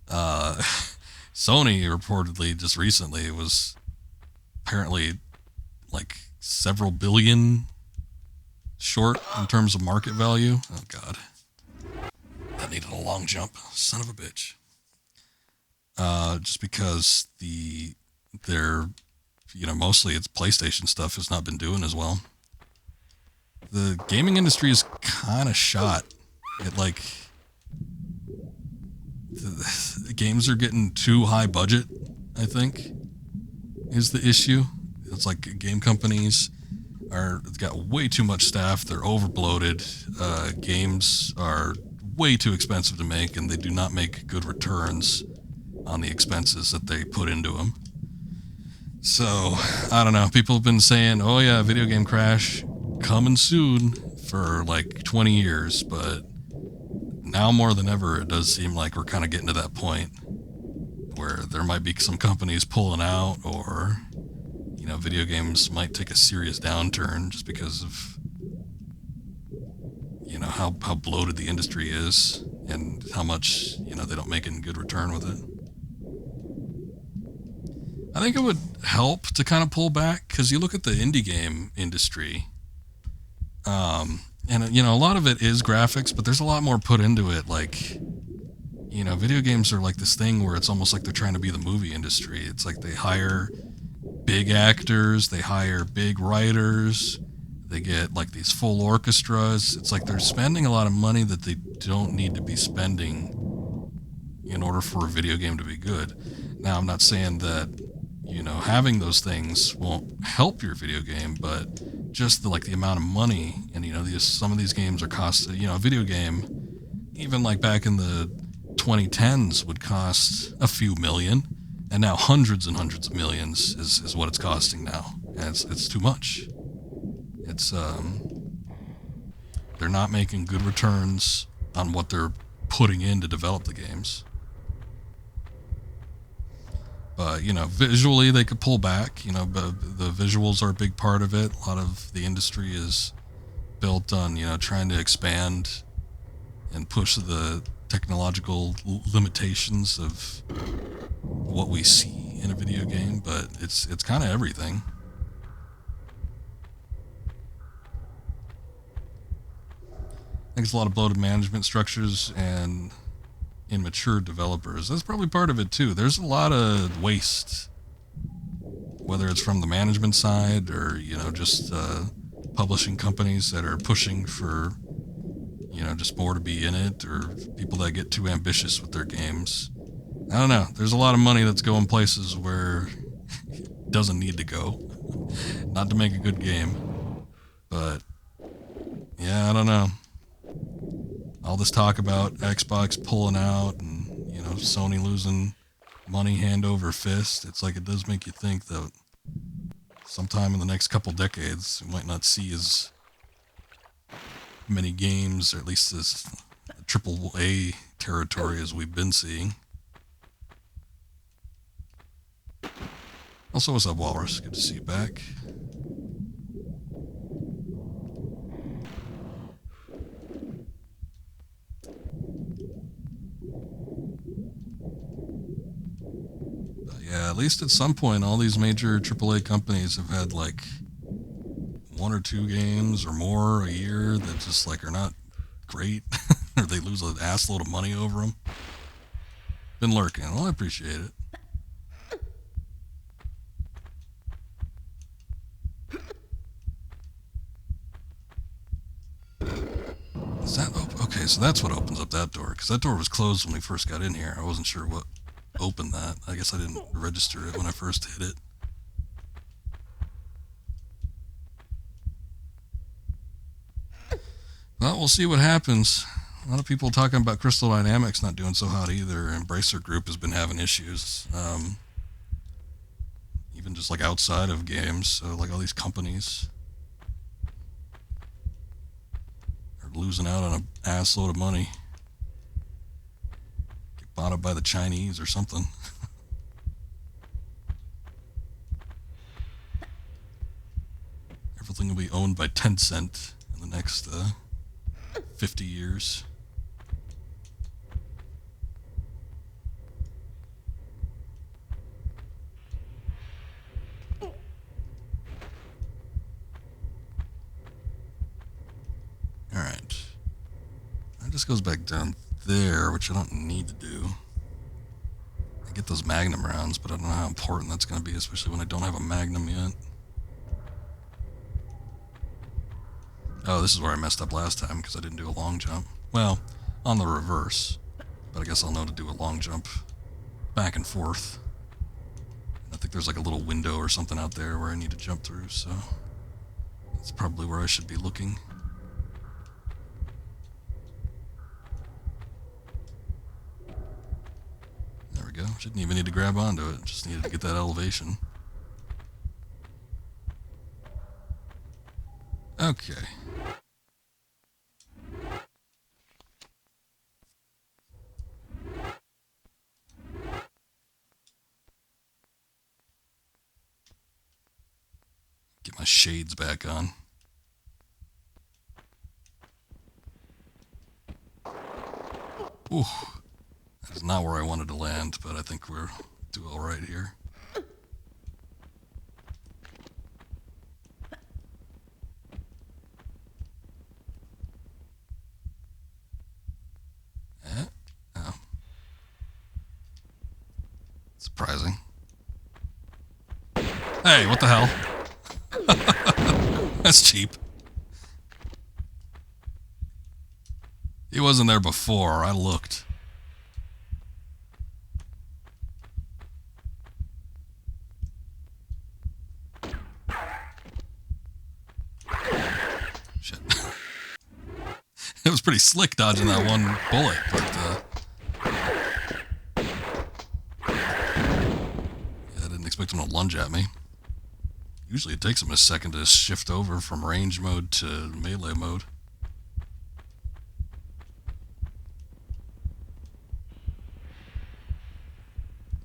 Speaker 1: Sony reportedly just recently was apparently like several billion short in terms of market value. Oh god, that needed a long jump, son of a bitch. Just because the they're, mostly it's PlayStation stuff has not been doing as well. The gaming industry is kind of shot. It like the games are getting too high budget, I think, is the issue. It's like game companies got way too much staff. They're over bloated. Games are way too expensive to make, and they do not make good returns on the expenses that they put into them. So, I don't know. People have been saying, oh yeah, video game crash coming soon for like 20 years, but now more than ever, it does seem like we're kind of getting to that point where there might be some companies pulling out, or video games might take a serious downturn just because of how bloated the industry is and how much they don't make a good return with it. I think it would help to kind of pull back, because you look at the indie game industry, and a lot of it is graphics, but there's a lot more put into it. Like, video games are like this thing where it's almost like they're trying to be the movie industry. It's like they hire big actors, they hire big writers, they get like these full orchestras. It's like they're spending a lot of money that they don't need to be spending in order for a video game to be good. Now, I'm not saying that having those things won't help your video game, but just the amount of money, and some of these games are costing, a video game even like back in the 2010s would cost a few million, and now hundreds and hundreds of millions is what it's costing now, and it's too much. It's they're not making good returns on what they're putting in to develop the games. But, visually they could pull back, but the visuals are a big part of it. A lot of the industry is built on, trying to expand and push the technological limitations of what we see in a video game, but it's kind of everything. I think it's a lot of bloated management structures and immature developers. That's probably part of it too. There's a lot of waste, whether it's from the management side or just publishing companies that are pushing for just more to be in it, or people that get too ambitious with their games. I don't know. There's a lot of money that's going places where it doesn't need to go, not to make a good game. But yeah, I don't know. All this talk about Xbox pulling out and, Sony losing money hand over fist, it's like it does make you think that sometime in the next couple decades, we might not see as many games, or at least as AAA territory as we've been seeing. Also, what's up, Walrus? Good to see you back. Yeah, at least at some point, all these major AAA companies have had like 1 or 2 games or more a year that just are not great, or they lose an ass load of money over them. Been lurking. Well, I appreciate it. Is that okay? So that's what opens up that door, because that door was closed when we first got in here. I wasn't sure what opened that. I guess I didn't register it when I first hit it. Well, we'll see what happens. A lot of people talking about Crystal Dynamics not doing so hot either. Embracer Group has been having issues. Even just outside of games. So all these companies are losing out on an ass load of money. Get bought up by the Chinese or something. Everything will be owned by Tencent in the next 50 years. Alright. That just goes back down there, which I don't need to do. I get those magnum rounds, but I don't know how important that's going to be, especially when I don't have a magnum yet. Oh, this is where I messed up last time because I didn't do a long jump. Well, on the reverse. But I guess I'll know to do a long jump back and forth. I think there's like a little window or something out there where I need to jump through, so that's probably where I should be looking. There we go. Shouldn't even need to grab onto it. Just needed to get that elevation. Okay. Get my shades back on. Ooh. That is not where I wanted to land, but I think we're do all right here. Oh. Surprising. Hey, what the hell? That's cheap. He wasn't there before. I looked. Shit. It was pretty slick dodging that one bullet, but yeah, I didn't expect him to lunge at me. Usually it takes him a second to shift over from range mode to melee mode.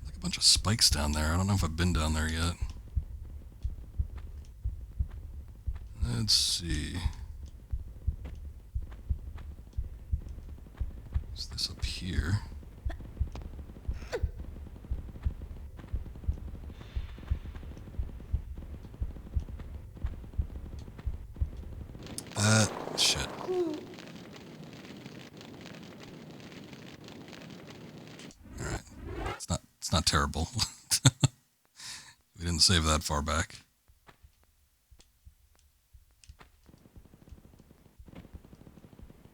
Speaker 1: Like a bunch of spikes down there. I don't know if I've been down there yet. Let's see. Is this up here? Shit. Alright. It's not terrible. We didn't save that far back.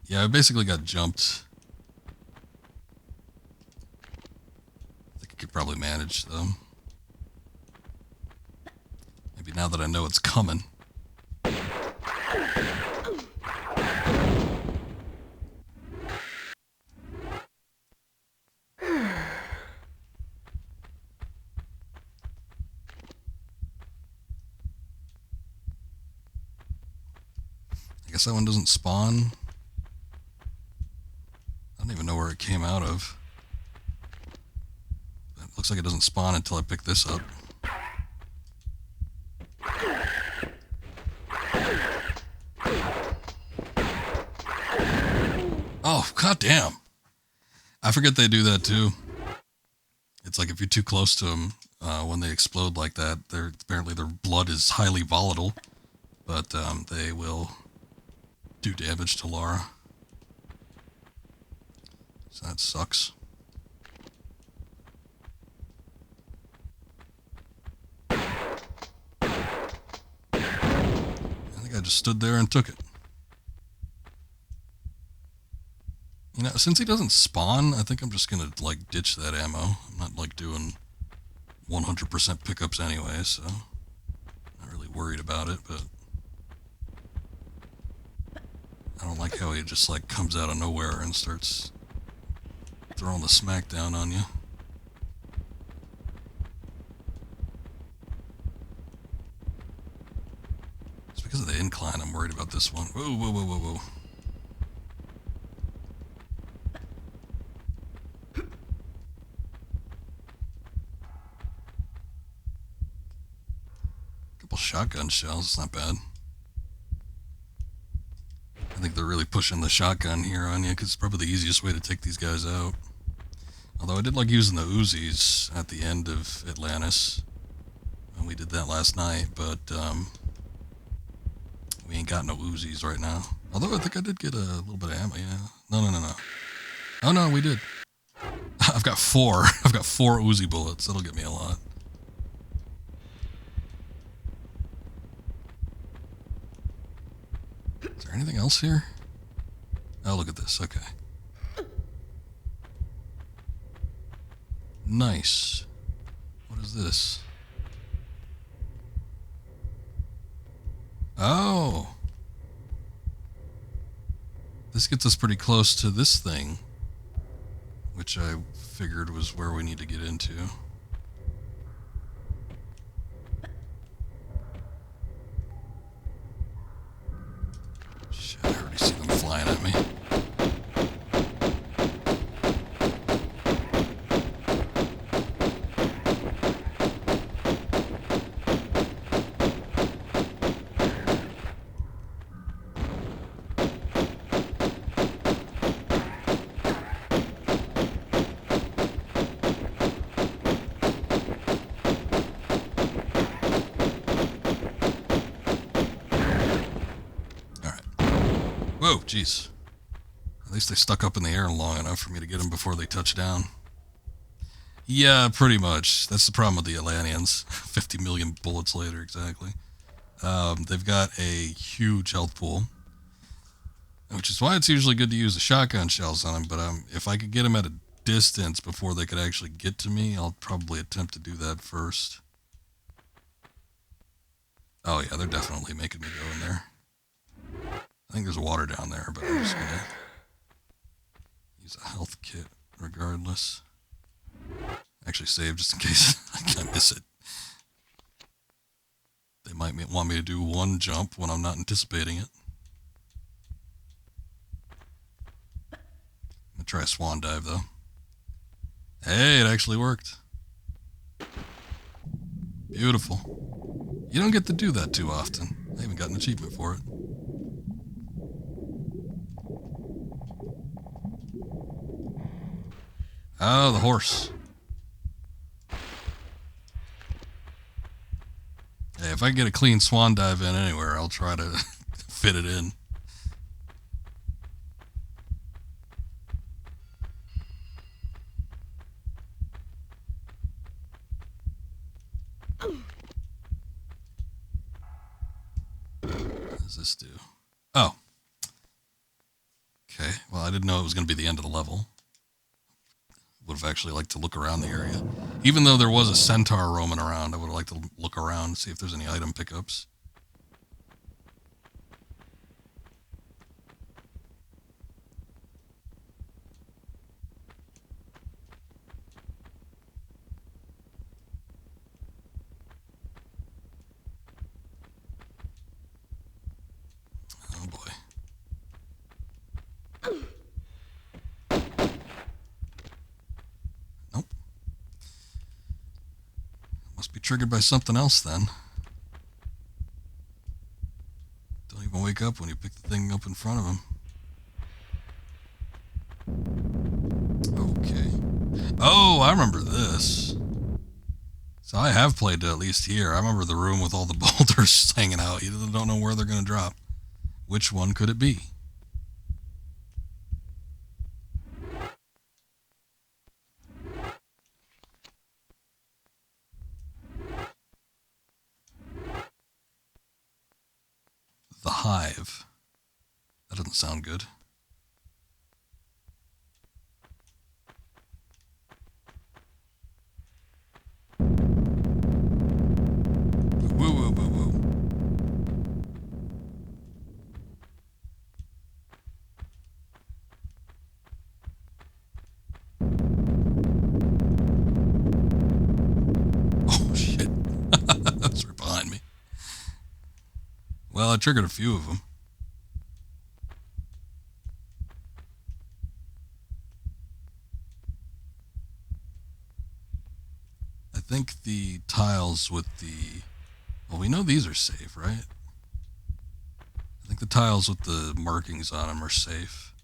Speaker 1: Yeah, I basically got jumped. I think I could probably manage, though. Maybe now that I know it's coming. I guess that one doesn't spawn. I don't even know where it came out of. It looks like it doesn't spawn until I pick this up. Oh, goddamn. I forget they do that too. It's like if you're too close to them, when they explode like that, apparently their blood is highly volatile, but they will do damage to Lara. So that sucks. I think I just stood there and took it. You know, since he doesn't spawn, I think I'm just gonna, like, ditch that ammo. I'm not, like, doing 100% pickups anyway, so not really worried about it, but I don't like how he just, like, comes out of nowhere and starts throwing the smackdown on you. It's because of the incline I'm worried about this one. Whoa, whoa, whoa, whoa, whoa. Couple shotgun shells, it's not bad. I think they're really pushing the shotgun here on you because it's probably the easiest way to take these guys out. Although I did like using the Uzis at the end of Atlantis. And we did that last night, but we ain't got no Uzis right now. Although I think I did get a little bit of ammo, yeah. No. Oh no, we did. I've got 4. I've got 4 Uzi bullets. That'll get me a lot. Is there anything else here? Oh, look at this. Okay. Nice. What is this? Oh. This gets us pretty close to this thing, which I figured was where we need to get into. Shit, I already see them flying at me. Whoa, jeez. At least they stuck up in the air long enough for me to get them before they touch down. Yeah, pretty much. That's the problem with the Atlanteans. 50 million bullets later, exactly. They've got a huge health pool, which is why it's usually good to use the shotgun shells on them, but if I could get them at a distance before they could actually get to me, I'll probably attempt to do that first. Oh yeah, they're definitely making me go in there. I think there's water down there, but I'm just gonna use a health kit regardless. Actually save just in case I miss it. They might want me to do one jump when I'm not anticipating it. I'm gonna try a swan dive though. Hey, it actually worked. Beautiful. You don't get to do that too often. I even got an achievement for it. Oh, the horse. Hey, if I can get a clean swan dive in anywhere, I'll try to fit it in. What does this do? Oh. Okay, well, I didn't know it was going to be the end of the level. Would have actually liked to look around the area. Even though there was a centaur roaming around, I would have liked to look around and see if there's any item pickups. Oh boy. Nope. Must be triggered by something else then. Don't even wake up when you pick the thing up in front of him. Okay. Oh, I remember this. So I have played it at least here. I remember the room with all the boulders hanging out. You don't know where they're going to drop. Which one could it be? The Hive. That doesn't sound good. Woo, woo, woo, woo. Oh, shit. That's right behind me. Well, I triggered a few of them. I think the tiles with the... Well, we know these are safe, right? I think the tiles with the markings on them are safe.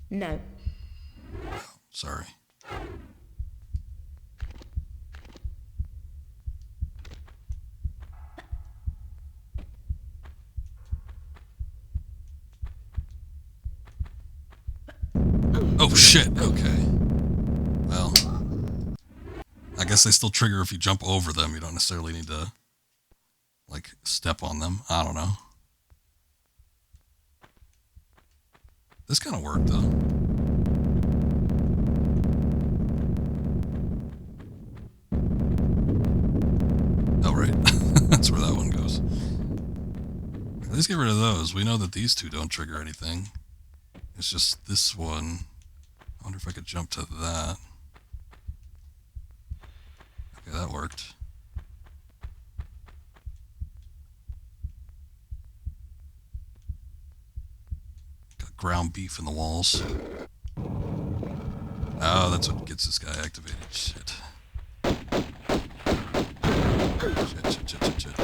Speaker 2: No.
Speaker 1: Oh, sorry. Oh shit, okay. Well, I guess they still trigger if you jump over them. You don't necessarily need to, like, step on them. I don't know. This kind of worked, though. Oh, right. That's where that one goes. At least get rid of those. We know that these two don't trigger anything. It's just this one. I wonder if I could jump to that. Okay, that worked. Got ground beef in the walls. Oh, that's what gets this guy activated. Shit. Shit.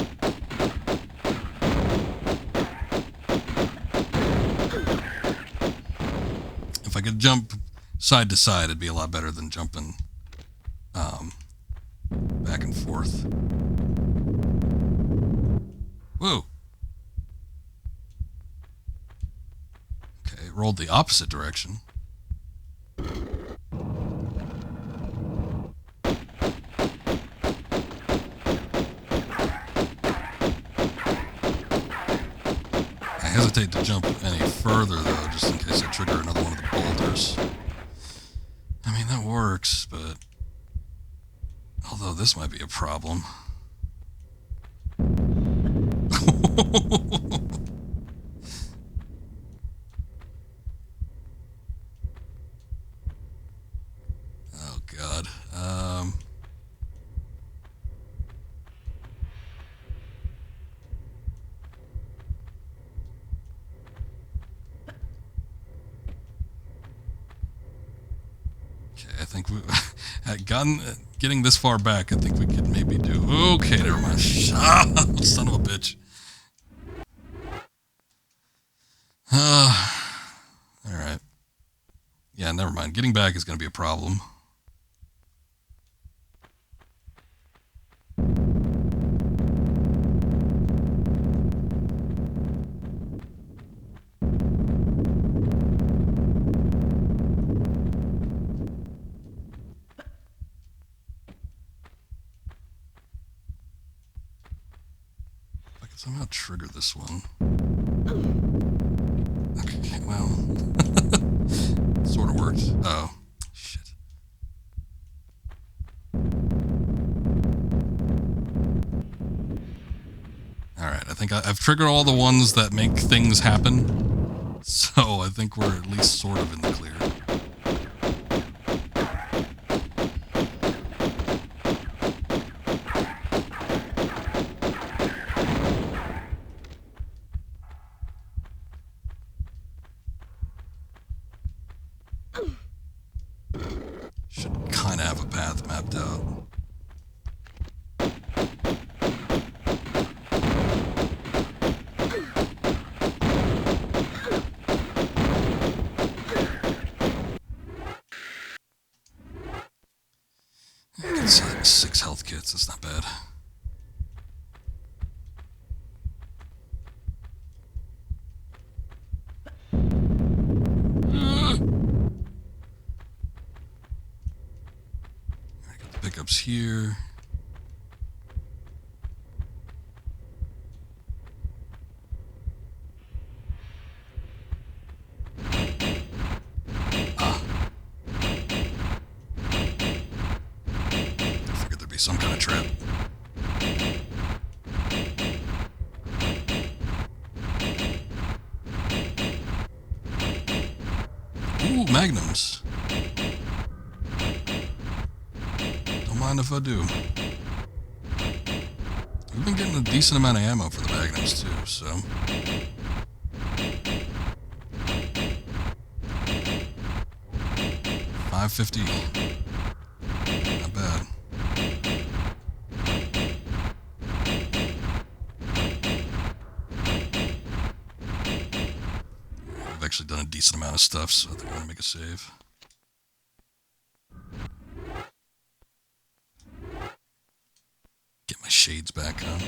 Speaker 1: If I could jump side to side, it'd be a lot better than jumping back and forth. Whoa. Okay, it rolled the opposite direction. I hesitate to jump any further, though, just in case I trigger another one of the boulders. I mean, that works, but... although this might be a problem. Oh, God. Okay, I think we... getting this far back, I think we could maybe do... Okay, never mind. Son of a bitch. Alright. Yeah, never mind. Getting back is going to be a problem. If I could somehow trigger this one. Okay, well... sort of worked. Oh, shit. Alright, I think I've triggered all the ones that make things happen. So I think we're at least sort of in the clear. Should kind of have a path mapped out. Get 6 health kits, that's not bad. Pickups here. Figured there'd be some kind of trap. Ooh, magnums. Mind if I do. We've been getting a decent amount of ammo for the magnums too, so. $5.50. Not bad. We've actually done a decent amount of stuff, so I think I'm gonna make a save. Get my shades back on.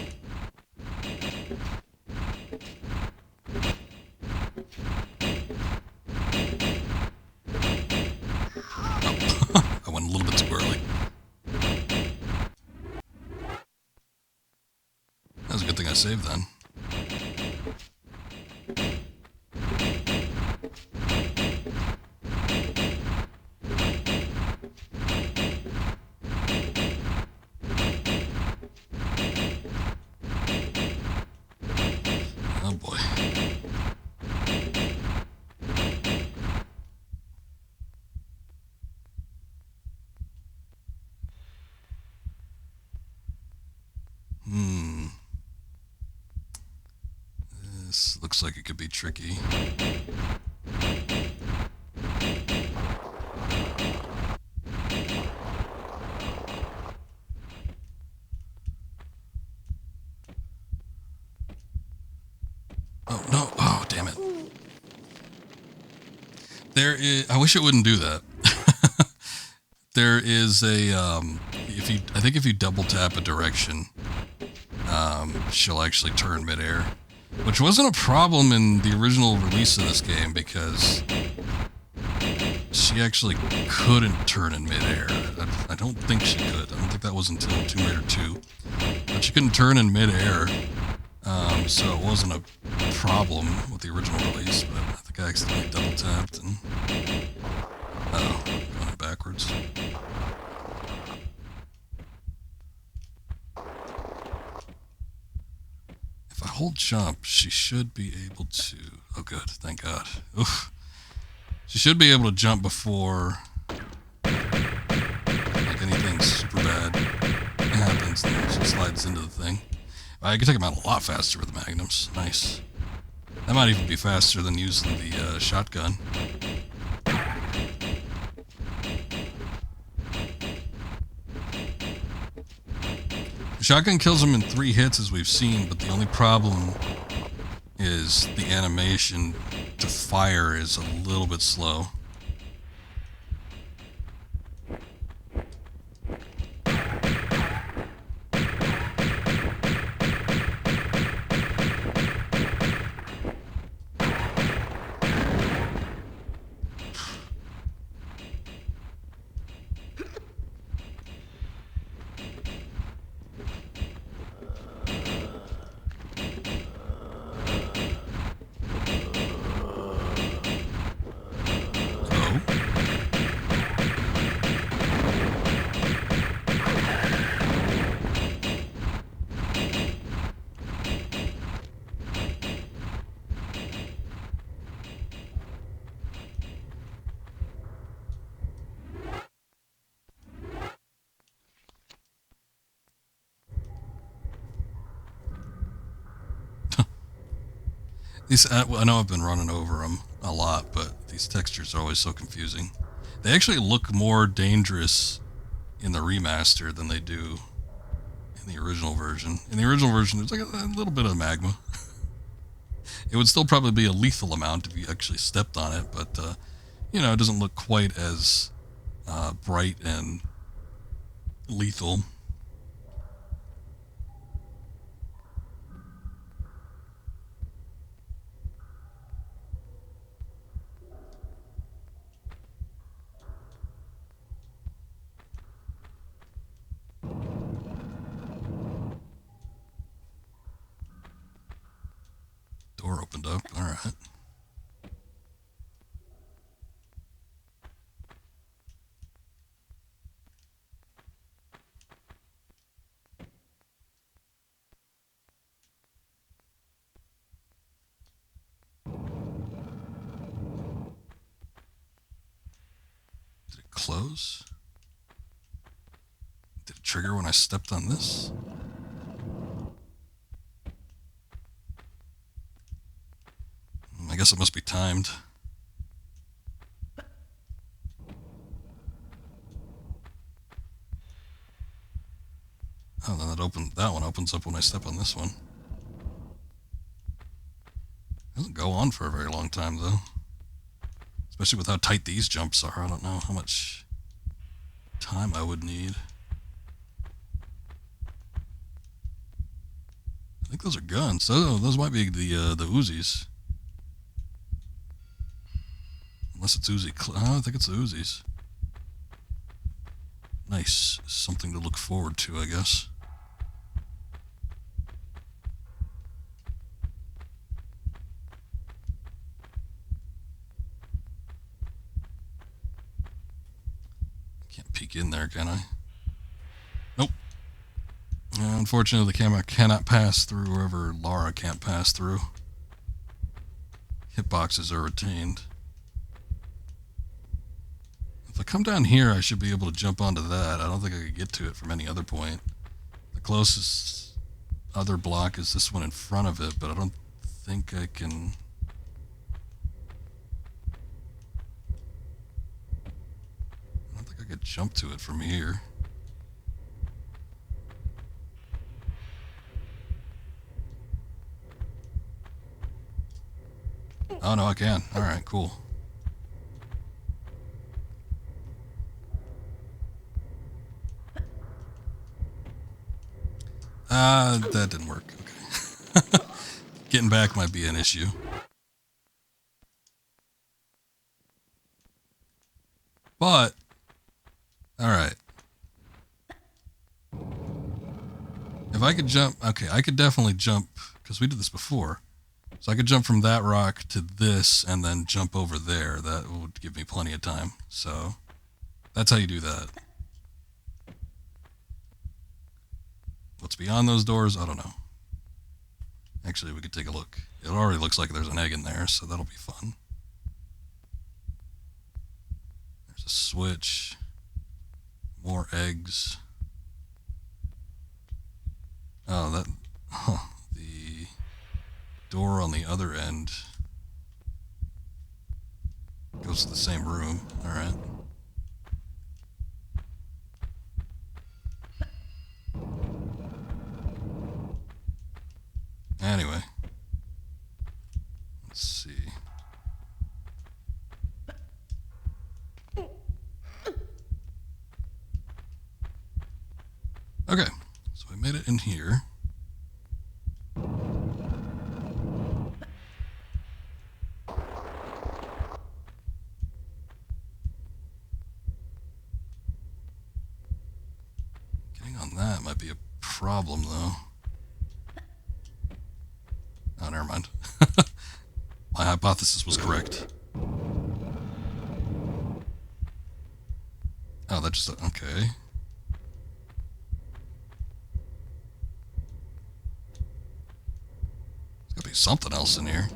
Speaker 1: I saved then. Oh boy. This looks like it could be tricky. Oh, no. Oh, damn it. There is... I wish it wouldn't do that. There is a... I think if you double tap a direction, she'll actually turn midair. Which wasn't a problem in the original release of this game, because she actually couldn't turn in midair. I don't think she could. I don't think that was until Tomb Raider 2. But she couldn't turn in midair, so it wasn't a problem with the original release, but I think I accidentally double tapped and... Oh, going backwards. If I hold jump, she should be able to... Oh good, thank God. Oof. She should be able to jump before like anything super bad happens, and then she slides into the thing. I can take him out a lot faster with the magnums. Nice. That might even be faster than using the shotgun. The shotgun kills him in 3 hits, as we've seen, but the only problem is the animation to fire is a little bit slow. These, I know I've been running over them a lot, but these textures are always so confusing. They actually look more dangerous in the remaster than they do in the original version. In the original version, there's like a little bit of magma. It would still probably be a lethal amount if you actually stepped on it, but, you know, it doesn't look quite as bright and lethal. Door opened up. All right. Did it close? Did it trigger when I stepped on this? I guess it must be timed. Oh, then that one opens up when I step on this one. It doesn't go on for a very long time, though. Especially with how tight these jumps are. I don't know how much time I would need. I think those are guns. Those might be the Uzis. Unless it's Uzi. I think it's the Uzis. Nice. Something to look forward to, I guess. sneak in there, can I? Nope. Unfortunately, the camera cannot pass through wherever Lara can't pass through. Hitboxes are retained. If I come down here, I should be able to jump onto that. I don't think I could get to it from any other point. The closest other block is this one in front of it, but I don't think I can... I don't think I could jump to it from here. Oh, no, I can. Alright, cool. That didn't work. Okay. Getting back might be an issue. But, alright. If I could jump... Okay, I could definitely jump, because we did this before. So I could jump from that rock to this and then jump over there. That would give me plenty of time. So that's how you do that. What's beyond those doors? I don't know. Actually, we could take a look. It already looks like there's an egg in there, so that'll be fun. There's a switch. More eggs. Oh, that... Huh. The door on the other end goes to the same room. Alright. Anyway. Let's see. Okay. So I made it in here. Getting on that might be a problem, though. Oh, never mind. My hypothesis was correct. Oh, that just... Okay. There's gotta be something else in here.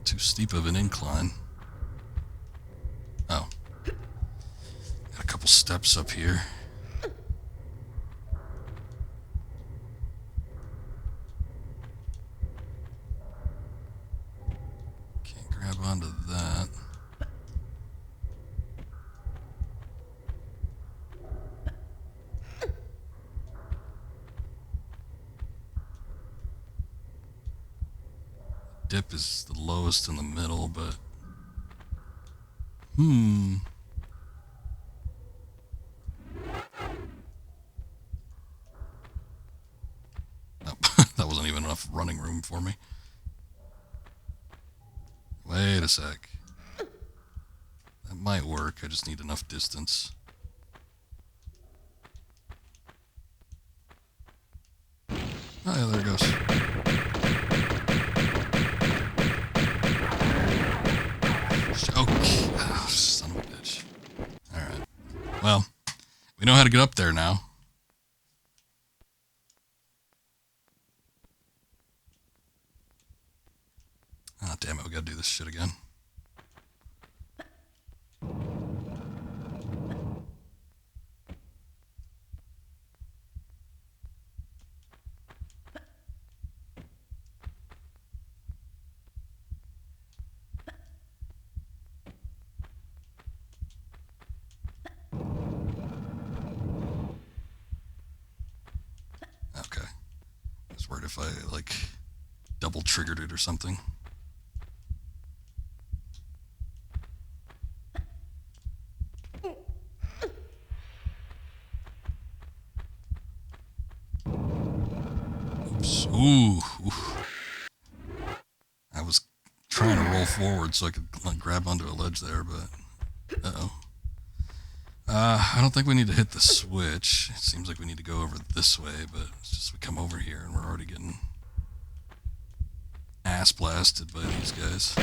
Speaker 1: Too steep of an incline. Oh. Got a couple steps up here. Can't grab onto that. Dip is the lowest in the middle, but... Oh, that wasn't even enough running room for me. Wait a sec. That might work, I just need enough distance. Oh yeah, there it goes. Okay. Oh, son of a bitch. Alright. Well, we know how to get up there now. Ah, damn it, we gotta do this shit again. Okay. I was worried if I, like, double triggered it or something. Oops. Ooh. I was trying to roll forward so I could like grab onto a ledge there, but uh-oh. I don't think we need to hit the switch. It seems like we need to go over this way, but it's just we come over here and we're already getting ass blasted by these guys.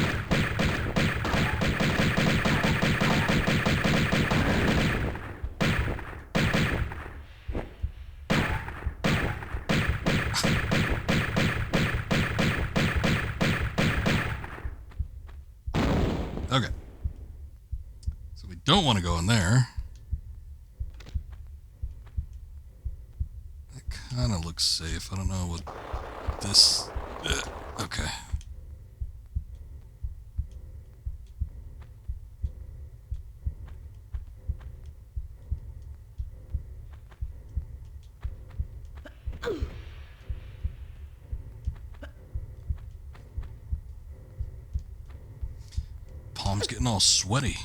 Speaker 1: Okay. So we don't want to go in there. That kind of looks safe. I don't know what this... okay. Palm's getting all sweaty.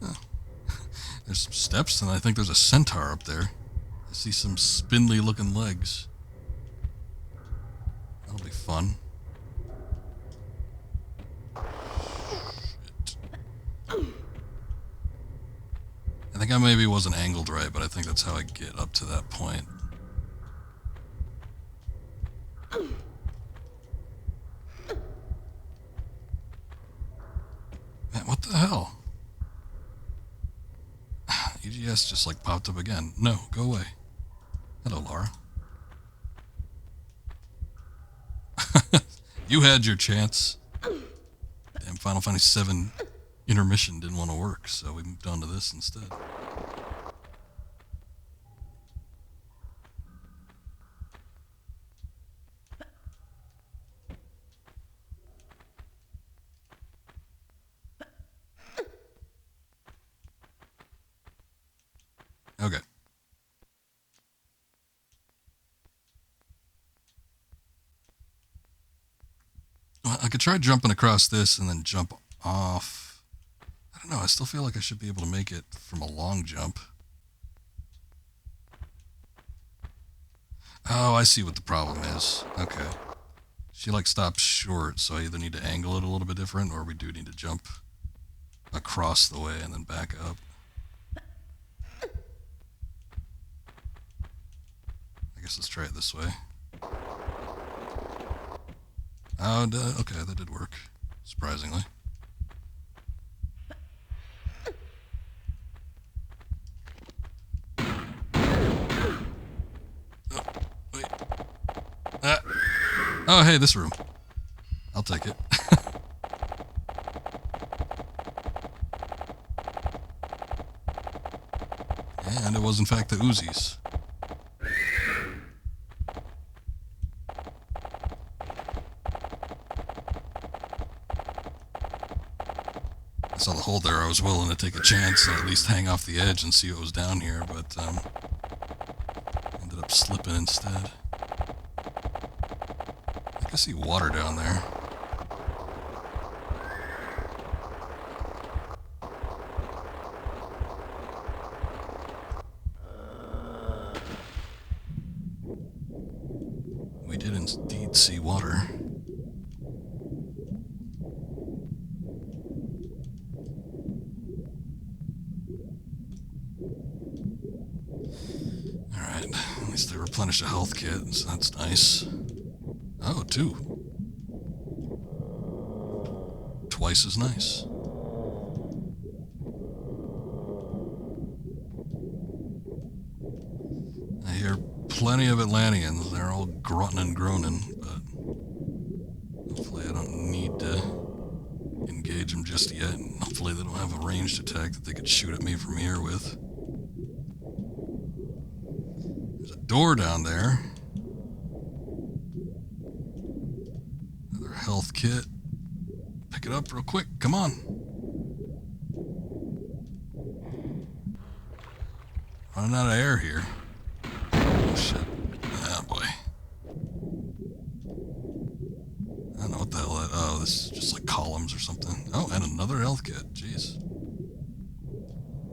Speaker 1: Oh. There's some steps, and I think there's a centaur up there. I see some spindly looking legs. That'll be fun. Shit. I think I maybe wasn't angled right, but I think that's how I get up to that point. Man, what the hell? EGS just like popped up again. No, go away. Hello, Lara. You had your chance. Damn, Final Fantasy VII intermission didn't want to work, so we moved on to this instead. Okay. Well, I could try jumping across this and then jump off. I don't know, I still feel like I should be able to make it from a long jump. Oh, I see what the problem is. Okay. She like stops short, so I either need to angle it a little bit different or we do need to jump across the way and then back up. I guess let's try it this way. Oh, okay, that did work, surprisingly. Oh, wait. Oh, hey, this room. I'll take it. And it was, in fact, the Uzis. I saw the hole there. I was willing to take a chance and at least hang off the edge and see what was down here, but ended up slipping instead. I can see water down there. We did indeed see water. Alright, at least they replenished a health kit, so that's nice. Oh, 2. Twice as nice. I hear plenty of Atlanteans. They're all grunting and groaning, but hopefully I don't need to engage them just yet, and hopefully they don't have a ranged attack that they could shoot at me from here with. There's a door down there. Another health kit. Pick it up real quick, come on. Running out of air here. Oh shit. Ah boy. I don't know what the hell that... Oh, this is just like columns or something. Oh, and another health kit. Jeez.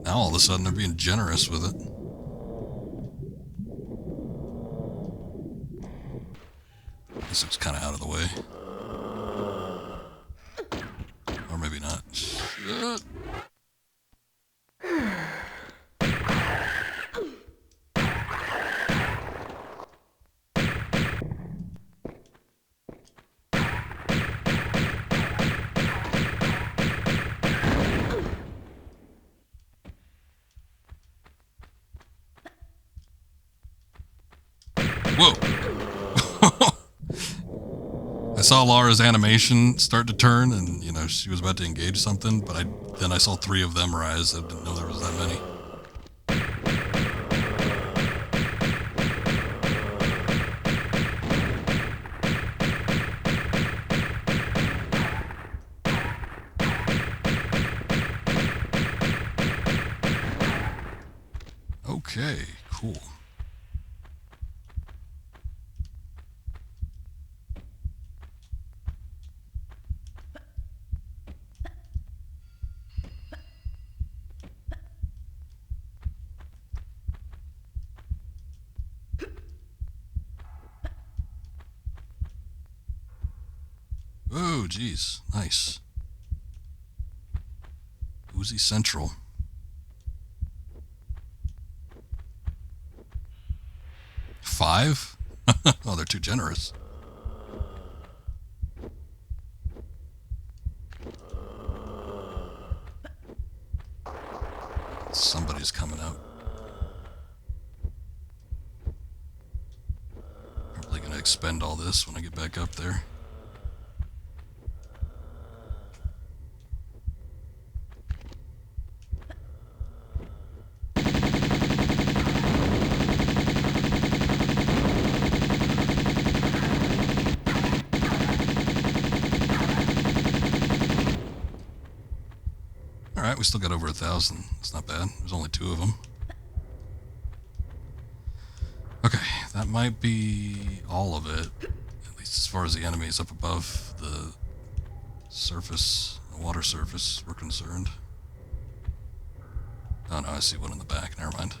Speaker 1: Now all of a sudden they're being generous with it. This looks kind of out of the way. Or maybe not. Whoa! I saw Lara's animation start to turn, and you know she was about to engage something, but then I saw 3 of them rise. I didn't know there was that many. Okay, cool. Oh, geez. Nice. Uzi Central. 5? Oh, they're too generous. Somebody's coming out. Probably gonna expend all this when I get back up there. Alright, we still got over 1,000. It's not bad. There's only 2 of them. Okay, that might be all of it. At least as far as the enemies up above the surface, the water surface, we're concerned. Oh no, I see one in the back. Never mind.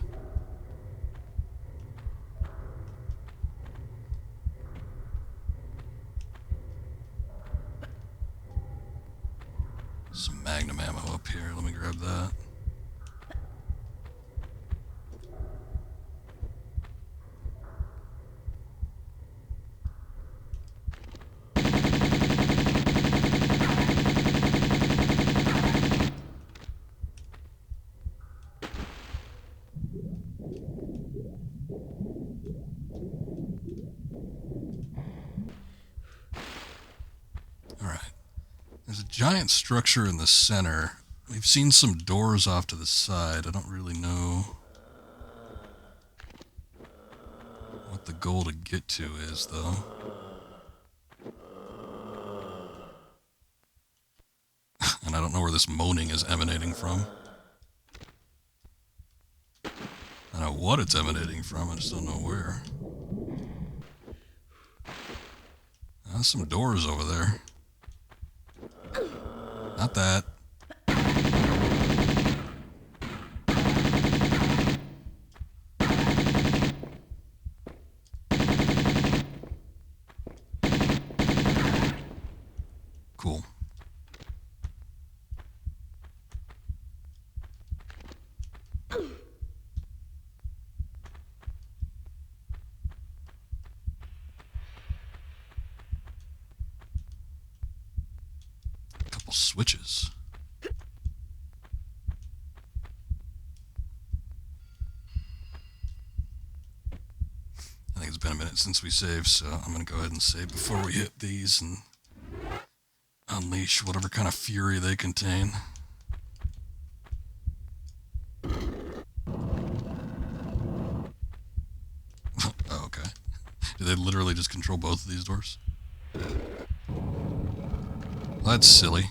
Speaker 1: Some magnum ammo up here. Let me grab that. There's a giant structure in the center. We've seen some doors off to the side. I don't really know what the goal to get to is, though. And I don't know where this moaning is emanating from. I know what it's emanating from, I just don't know where. There's some doors over there. Not that. Cool. Couple switches. I think it's been a minute since we saved, so I'm going to go ahead and save before we hit these and unleash whatever kind of fury they contain. Oh, okay. Do they literally just control both of these doors? Well, that's silly.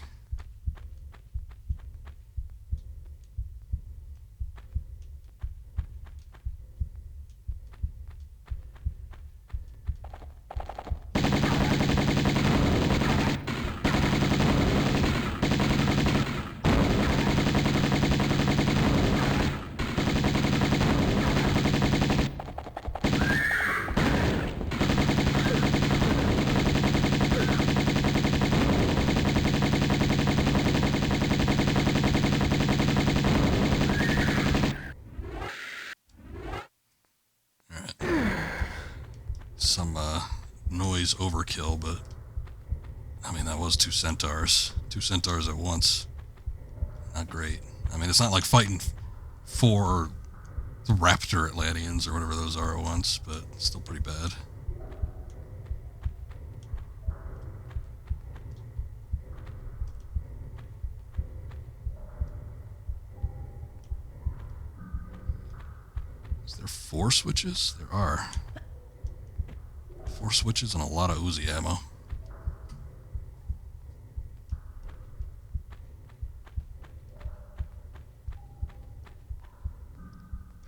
Speaker 1: some noise overkill, but I mean, that was 2 centaurs. 2 centaurs at once. Not great. I mean, it's not like fighting 4 raptor Atlanteans or whatever those are at once, but still pretty bad. Is there 4 switches? There are. 4 switches and a lot of Uzi ammo.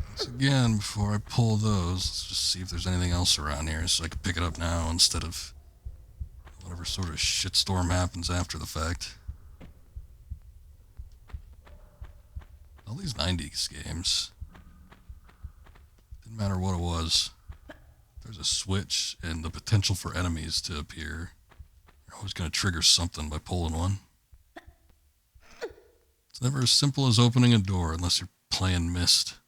Speaker 1: Once again, before I pull those, let's just see if there's anything else around here so I can pick it up now instead of whatever sort of shitstorm happens after the fact. All these 90s games, didn't matter what it was. There's a switch and the potential for enemies to appear. You're always going to trigger something by pulling one. It's never as simple as opening a door unless you're playing Myst.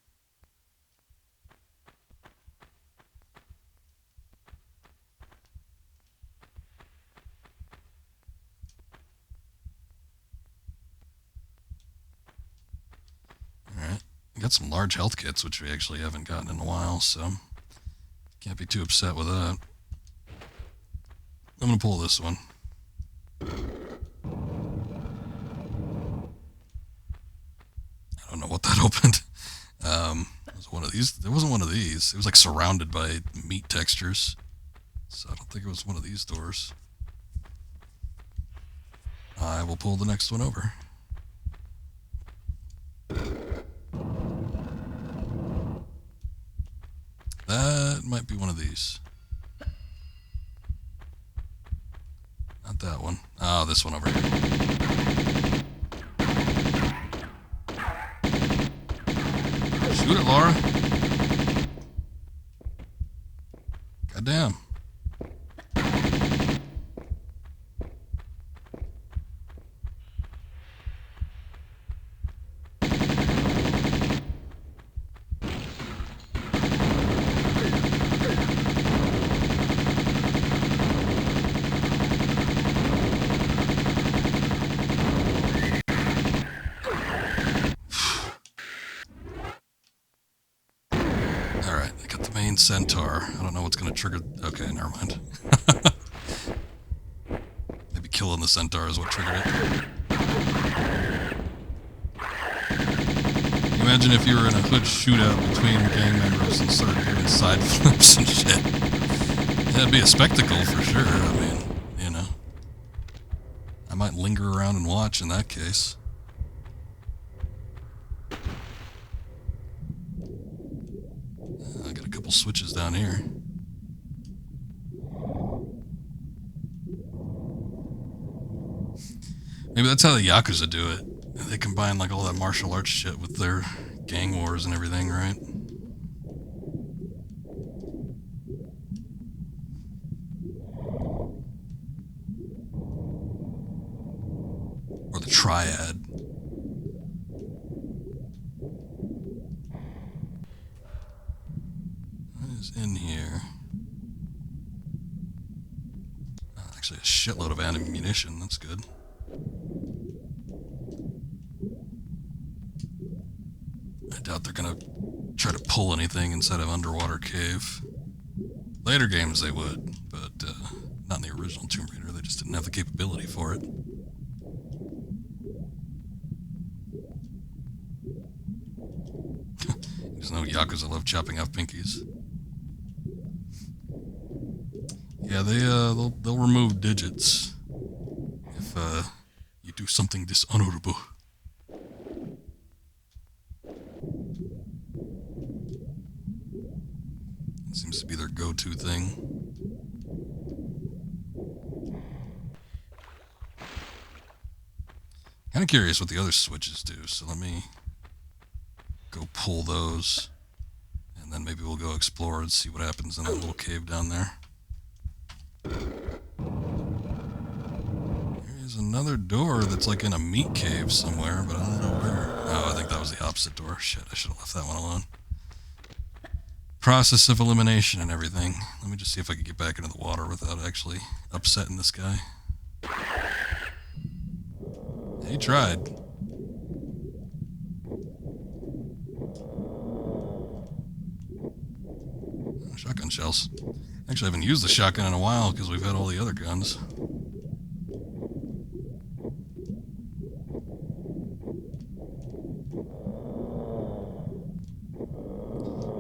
Speaker 1: Alright, we got some large health kits, which we actually haven't gotten in a while, so can't be too upset with that. I'm going to pull this one. I don't know what that opened. It was one of these. There wasn't one of these. It was like surrounded by meat textures. So I don't think it was one of these doors. I will pull the next one over. That might be one of these. Not that one. Oh, this one over here. Shoot it, Lara. Goddamn. Centaur. I don't know what's going to trigger... Okay, never mind. Maybe killing the centaur is what triggered it. Imagine if you were in a hood shootout between gang members and started doing side flips and shit. That'd be a spectacle for sure. I mean, you know. I might linger around and watch in that case. Switches down here. Maybe that's how the Yakuza do it. They combine like all that martial arts shit with their gang wars and everything, right? Or the triad. In here. Actually, a shitload of ammunition. That's good. I doubt they're gonna try to pull anything inside of Underwater Cave. Later games they would, but not in the original Tomb Raider. They just didn't have the capability for it. There's no Yakuza love chopping off pinkies. Yeah, they'll remove digits if you do something dishonorable. It seems to be their go-to thing. Kind of curious what the other switches do, so let me go pull those, and then maybe we'll go explore and see what happens in that little cave down there. There's another door that's like in a meat cave somewhere, but I don't know where. Oh, I think that was the opposite door. Shit, I should have left that one alone. process of elimination and everything. Let me just see if I can get back into the water without actually upsetting this guy. He tried. Shotgun shells. Actually, I haven't used the shotgun in a while because we've had all the other guns.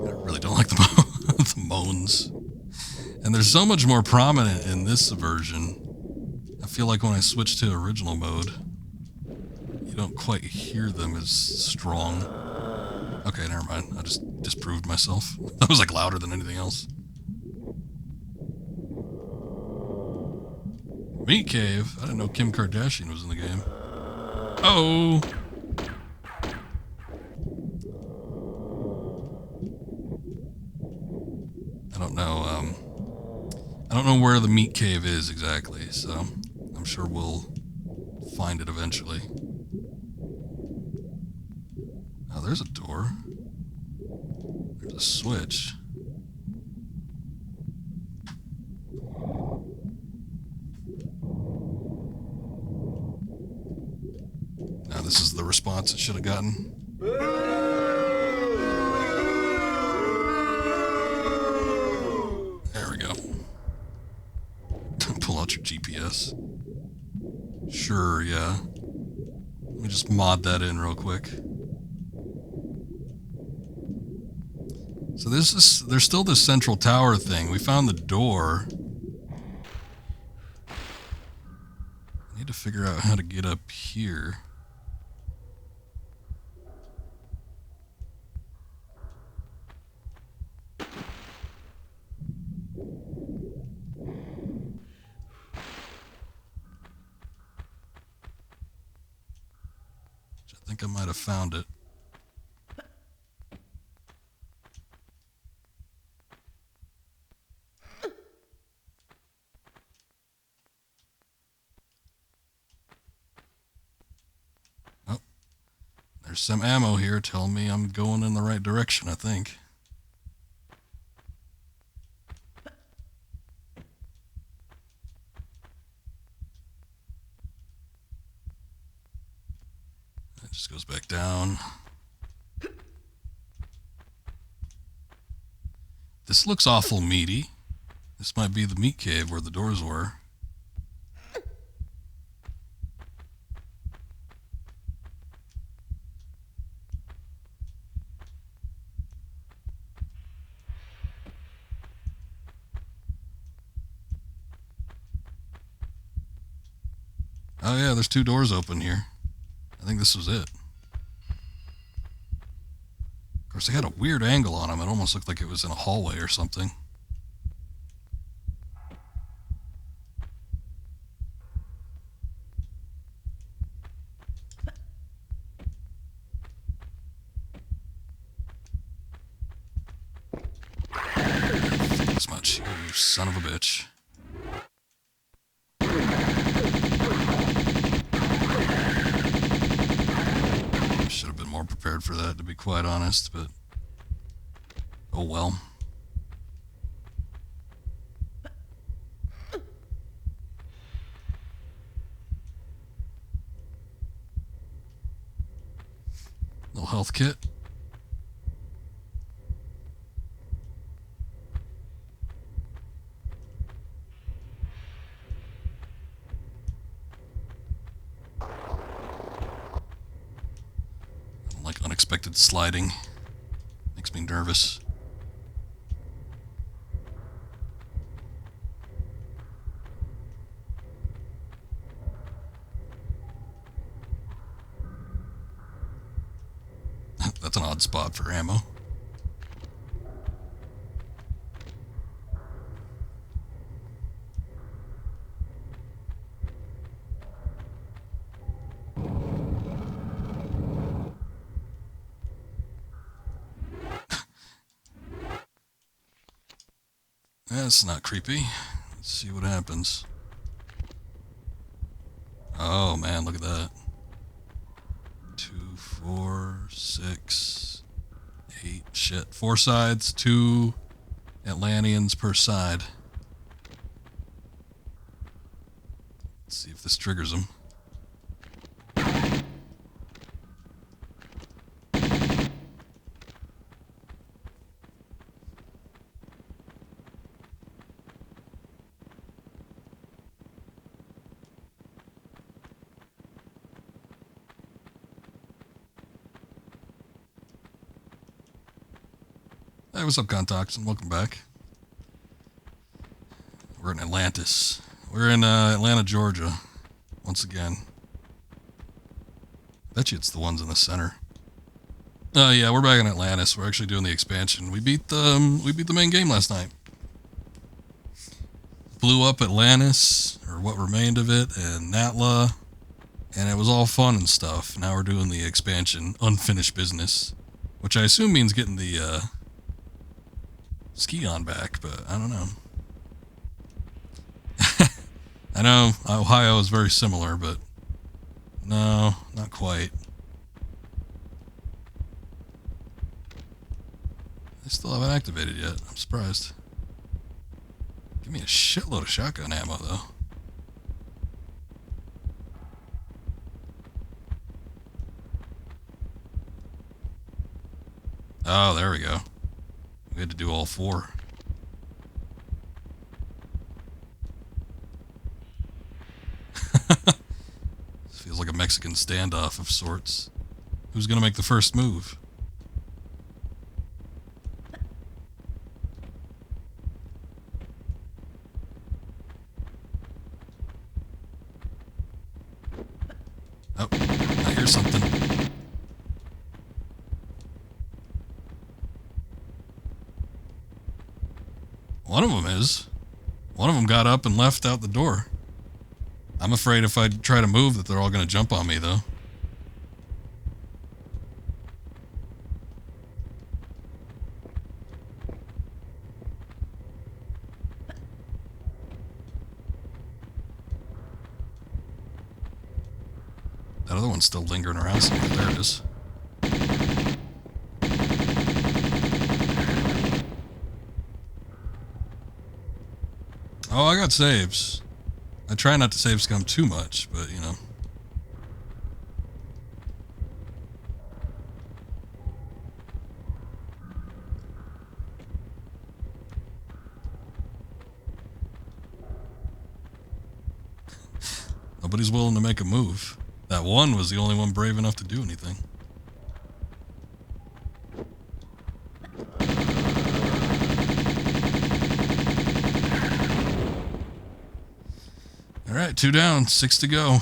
Speaker 1: I really don't like the moans. And they're so much more prominent in this version. I feel like when I switch to original mode, you don't quite hear them as strong. Okay, never mind. I just disproved myself. That was like louder than anything else. Meat Cave? I didn't know Kim Kardashian was in the game. Oh! I don't know where the Meat Cave is exactly, so I'm sure we'll find it eventually. Oh, there's a door. There's a switch. Now this is the response it should have gotten. There we go. Pull out your GPS. Sure, yeah. Let me just mod that in real quick. So there's still this central tower thing. We found the door. I need to figure out how to get up here. I think I might have found it. Oh, there's some ammo here telling me I'm going in the right direction, I think. It just goes back down. This looks awful meaty. This might be the meat cave where the doors were. Oh yeah, there's two doors open here. I think this was it. Of course, they had a weird angle on them. It almost looked like it was in a hallway or something. This much, you son of a bitch. Should have been more prepared for that, to be quite honest, but oh well. Little health kit. Unexpected sliding makes me nervous. That's an odd spot for ammo. That's not creepy. Let's see what happens. Oh man, look at that. 2, 4, 6, 8 shells. shit. 4 sides, 2 Atlanteans per side. Let's see if this triggers them. Hey, what's up, Contoxin? Welcome back. We're in Atlantis. We're in Atlanta, Georgia. Once again. Bet you it's the ones in the center. Oh yeah, we're back in Atlantis. We're actually doing the expansion. We beat the main game last night. Blew up Atlantis, or what remained of it, and Natla, and it was all fun and stuff. Now we're doing the expansion, unfinished business, which I assume means getting the Scion back, but I don't know. I know Ohio is very similar, but no, not quite. I still haven't activated yet. I'm surprised. Give me a shitload of shotgun ammo, though. Oh, there we go. We had to do all 4. This feels like a Mexican standoff of sorts. Who's gonna make the first move? Oh, I hear something. One of them is. One of them got up and left out the door. I'm afraid if I try to move that they're all going to jump on me, though. That other one's still lingering around somewhere. There it is. Oh, I got saves. I try not to save scum too much, but you know. Nobody's willing to make a move. That one was the only one brave enough to do anything. Alright, 2 down, 6 to go.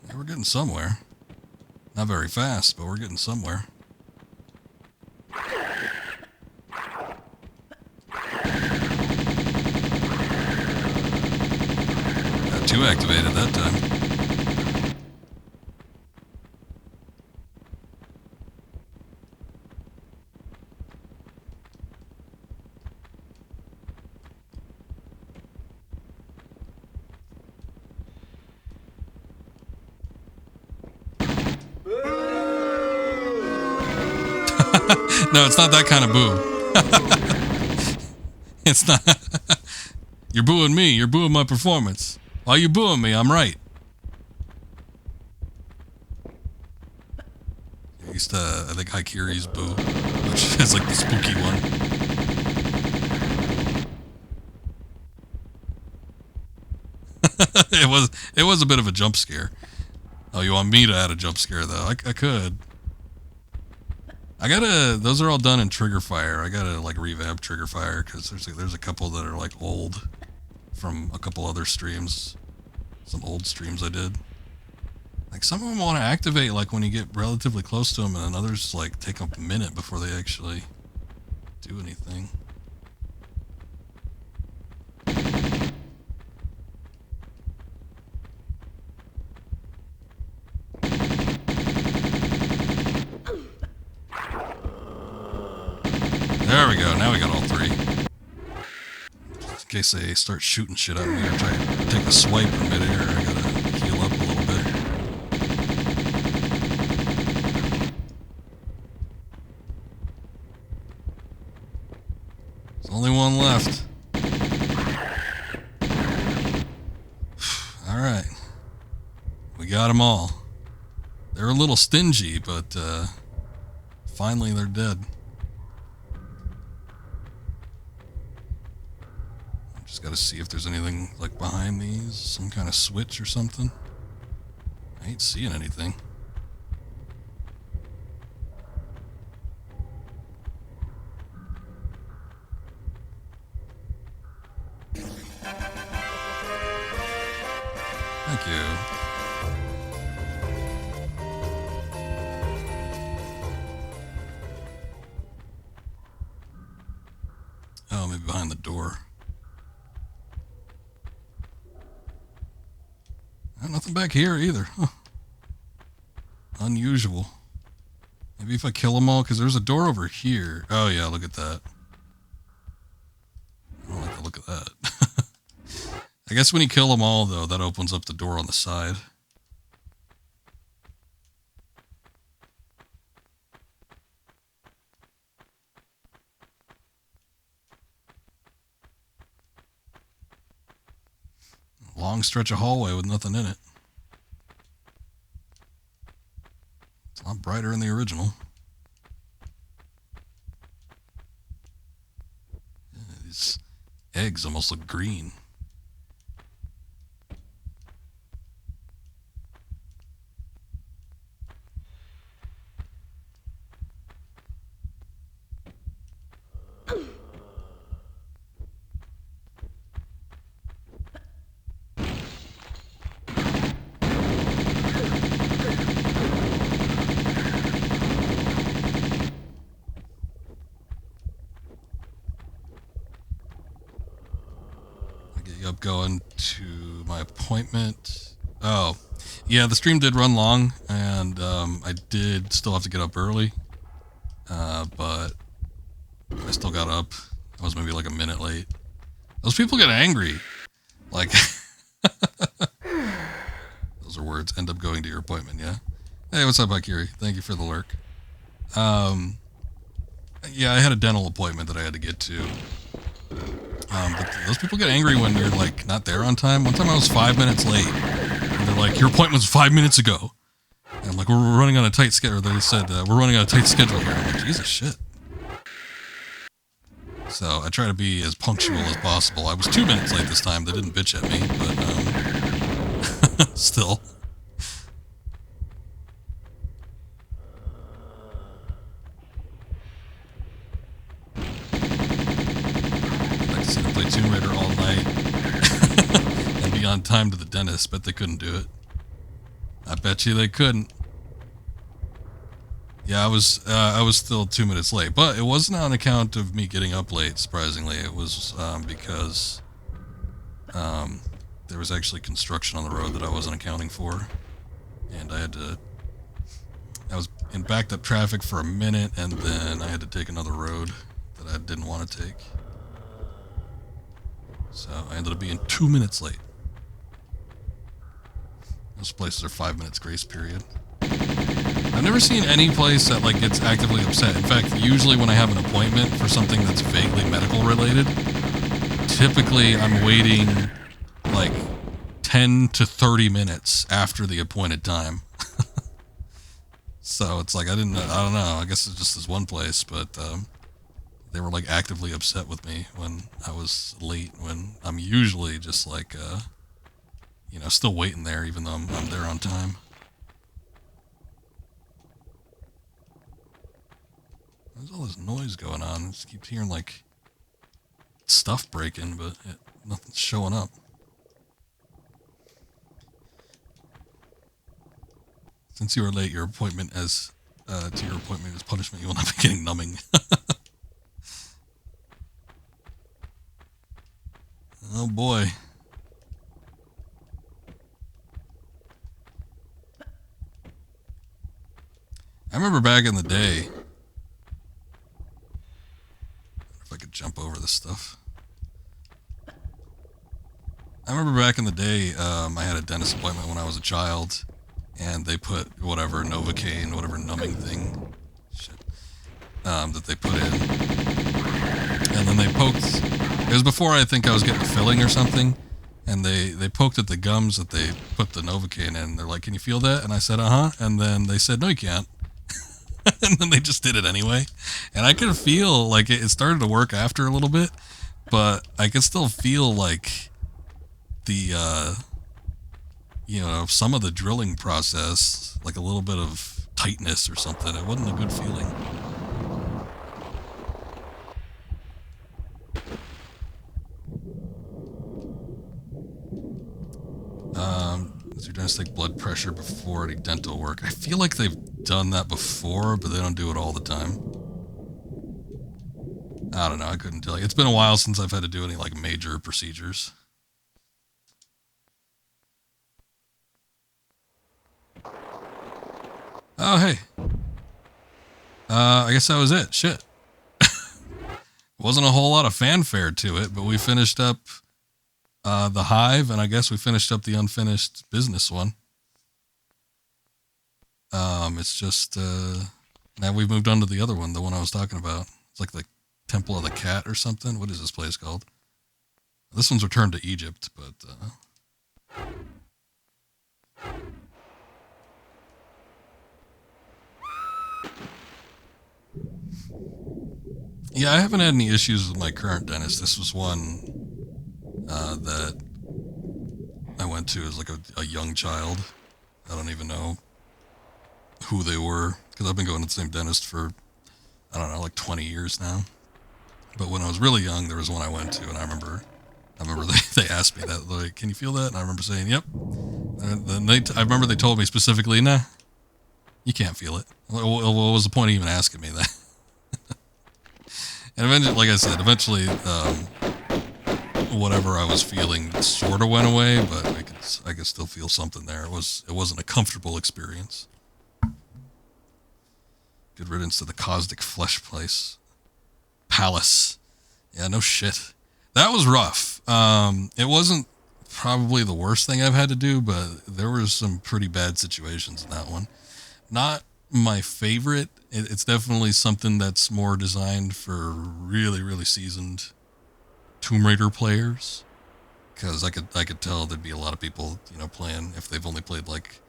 Speaker 1: Yeah, we're getting somewhere. Not very fast, but we're getting somewhere. Got 2 activated that time. No, it's not that kind of boo. It's not. You're booing me. You're booing my performance. Why are you booing me? I'm right. I used to, I think, Haikiri's boo, which is like the spooky one. It was a bit of a jump scare. Oh, you want me to add a jump scare though? I could. Those are all done in Trigger Fire. I gotta like revamp Trigger Fire because there's a couple that are like old from a couple other streams. Some old streams I did. Like some of them want to activate like when you get relatively close to them, and then others like take a minute before they actually do anything. There we go. Now we got all three. In case they start shooting shit at me or try to take a swipe in midair, I gotta heal up a little bit. There's only one left. Alright. We got them all. They're a little stingy, but finally they're dead. Just gotta see if there's anything like behind these, some kind of switch or something. I ain't seeing anything. Thank you. Oh, maybe behind the door. Nothing back here either. Huh. Unusual. Maybe if I kill them all, because there's a door over here. Oh yeah, look at that. I don't like the look of that. I guess when you kill them all, though, that opens up the door on the side. Long stretch of hallway with nothing in it. It's a lot brighter in the original. Yeah, these eggs almost look green. Up going to my appointment. Oh, yeah, the stream did run long, and I did still have to get up early, but I still got up. I was maybe like a minute late. Those people get angry. Like, those are words. End up going to your appointment, yeah? Hey, what's up, Akiri? Thank you for the lurk. Yeah, I had a dental appointment that I had to get to. But those people get angry when you're like not there on time. One time I was 5 minutes late, and they're like, "Your appointment was 5 minutes ago." And I'm like, "We're running on a tight schedule." They said, "We're running on a tight schedule here." I'm like, "Jesus shit." So I try to be as punctual as possible. I was 2 minutes late this time. They didn't bitch at me, but still. Play Tomb Raider all night and be on time to the dentist, but they couldn't do it. I bet you they couldn't. Yeah, I was still 2 minutes late, but it wasn't on account of me getting up late. Surprisingly, it was because there was actually construction on the road that I wasn't accounting for, and I was in backed up traffic for a minute, and then I had to take another road that I didn't want to take. So I ended up being 2 minutes late. Those places are 5 minutes grace period. I've never seen any place that like gets actively upset. In fact, usually when I have an appointment for something that's vaguely medical related, typically I'm waiting like 10 to 30 minutes after the appointed time. So it's like I don't know. I guess it's just this one place, but they were like actively upset with me when I was late, when I'm usually just like, you know, still waiting there even though I'm there on time. There's all this noise going on. I just keep hearing like stuff breaking, but nothing's showing up. Since you were late, your appointment as punishment. You will not be getting numbing. Oh boy. I remember back in the day, had a dentist appointment when I was a child, and they put whatever Novocaine, whatever numbing thing, that they put in, and then they poked. It was before I think I was getting filling or something, and they poked at the gums that they put the Novocaine in. They're like, "Can you feel that?" And I said, "Uh huh." And then they said, "No, you can't." And then they just did it anyway, and I could feel like it started to work after a little bit, but I could still feel like the some of the drilling process, like a little bit of tightness or something. It wasn't a good feeling. Does your dentist take blood pressure before any dental work? I feel like they've done that before, but they don't do it all the time. I don't know. I couldn't tell you. It's been a while since I've had to do any like major procedures. Oh, hey. I guess that was it. Shit. Wasn't a whole lot of fanfare to it, but we finished up the Hive, and I guess we finished up the unfinished business one. It's just now we've moved on to the other one, the one I was talking about. It's like the Temple of the Cat or something. What is this place called? This one's Returned to Egypt, but yeah, I haven't had any issues with my current dentist. This was one that I went to as like a young child. I don't even know who they were, because I've been going to the same dentist for, I don't know, like 20 years now. But when I was really young, there was one I went to, and I remember they asked me that, like, "Can you feel that?" And I remember saying, "Yep." And then I remember they told me specifically, "Nah, you can't feel it." What was the point of even asking me that? And eventually, like I said, whatever I was feeling sort of went away, but I could still feel something there. It wasn't a comfortable experience. Good riddance to the Caustic Flesh Palace. Yeah, no shit. That was rough. It wasn't probably the worst thing I've had to do, but there were some pretty bad situations in that one. Not my favorite. It's definitely something that's more designed for really, really seasoned Tomb Raider players, because I could tell there'd be a lot of people, playing, if they've only played like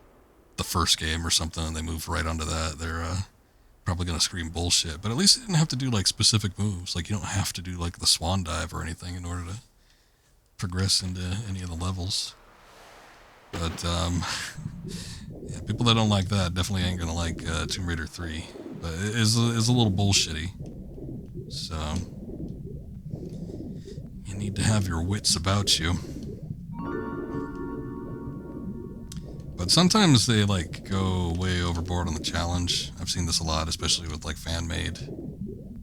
Speaker 1: the first game or something and they move right onto that, they're probably gonna scream bullshit. But at least you didn't have to do like specific moves. Like, you don't have to do like the swan dive or anything in order to progress into any of the levels. But yeah, people that don't like that definitely ain't gonna like Tomb Raider 3. But it is a little bullshitty. So you need to have your wits about you. But sometimes they like go way overboard on the challenge. I've seen this a lot, especially with like fan-made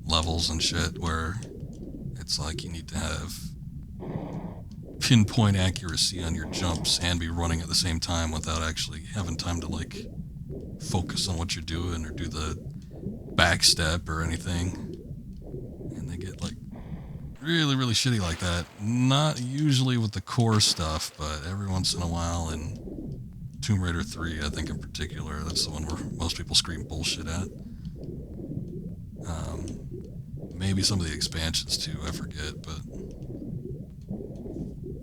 Speaker 1: levels and shit, where it's like you need to have pinpoint accuracy on your jumps and be running at the same time without actually having time to like focus on what you're doing or do the back step or anything. And they get like really, really shitty like that. Not usually with the core stuff, but every once in a while in Tomb Raider 3, I think in particular, that's the one where most people scream bullshit at. Maybe some of the expansions too, I forget, but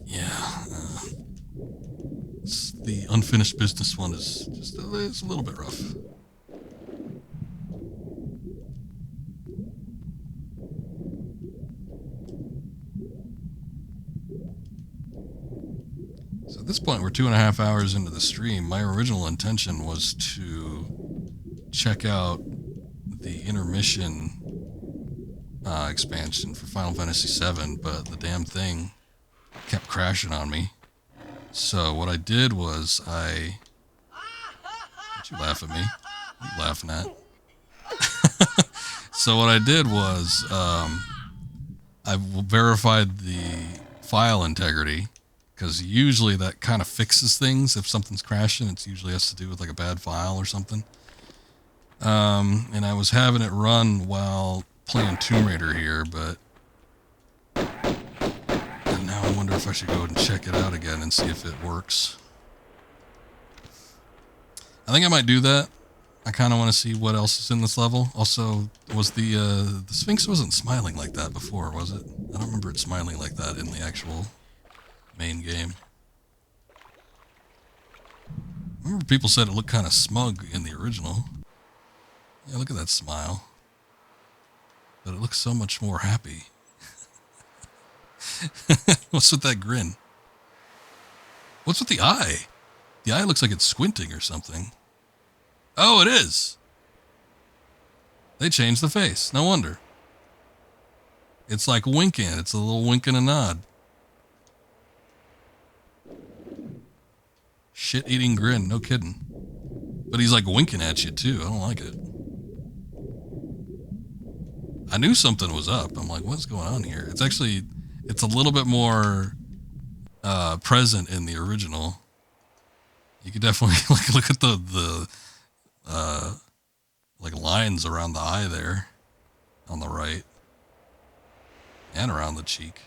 Speaker 1: yeah, the unfinished business one is just it's a little bit rough. So at this point, we're 2.5 hours into the stream. My original intention was to check out the intermission expansion for Final Fantasy VII, but the damn thing kept crashing on me. So what I did was Don't you laugh at me? What are you laughing at? So what I did was I verified the file integrity, because usually that kind of fixes things. If something's crashing, it usually has to do with like a bad file or something. And I was having it run while playing Tomb Raider here, but and now I wonder if I should go and check it out again and see if it works. I think I might do that. I kind of want to see what else is in this level. Also, was the Sphinx wasn't smiling like that before, was it? I don't remember it smiling like that in the actual main game. I remember people said it looked kind of smug in the original. Yeah, look at that smile. But it looks so much more happy. What's with that grin? What's with the eye? The eye looks like it's squinting or something. Oh, it is! They changed the face. No wonder. It's like winking. It's a little wink and a nod. Shit-eating grin. No kidding. But he's like winking at you, too. I don't like it. I knew something was up. I'm like, what's going on here? It's actually... It's a little bit more present in the original. You could definitely look at the like lines around the eye there on the right and around the cheek.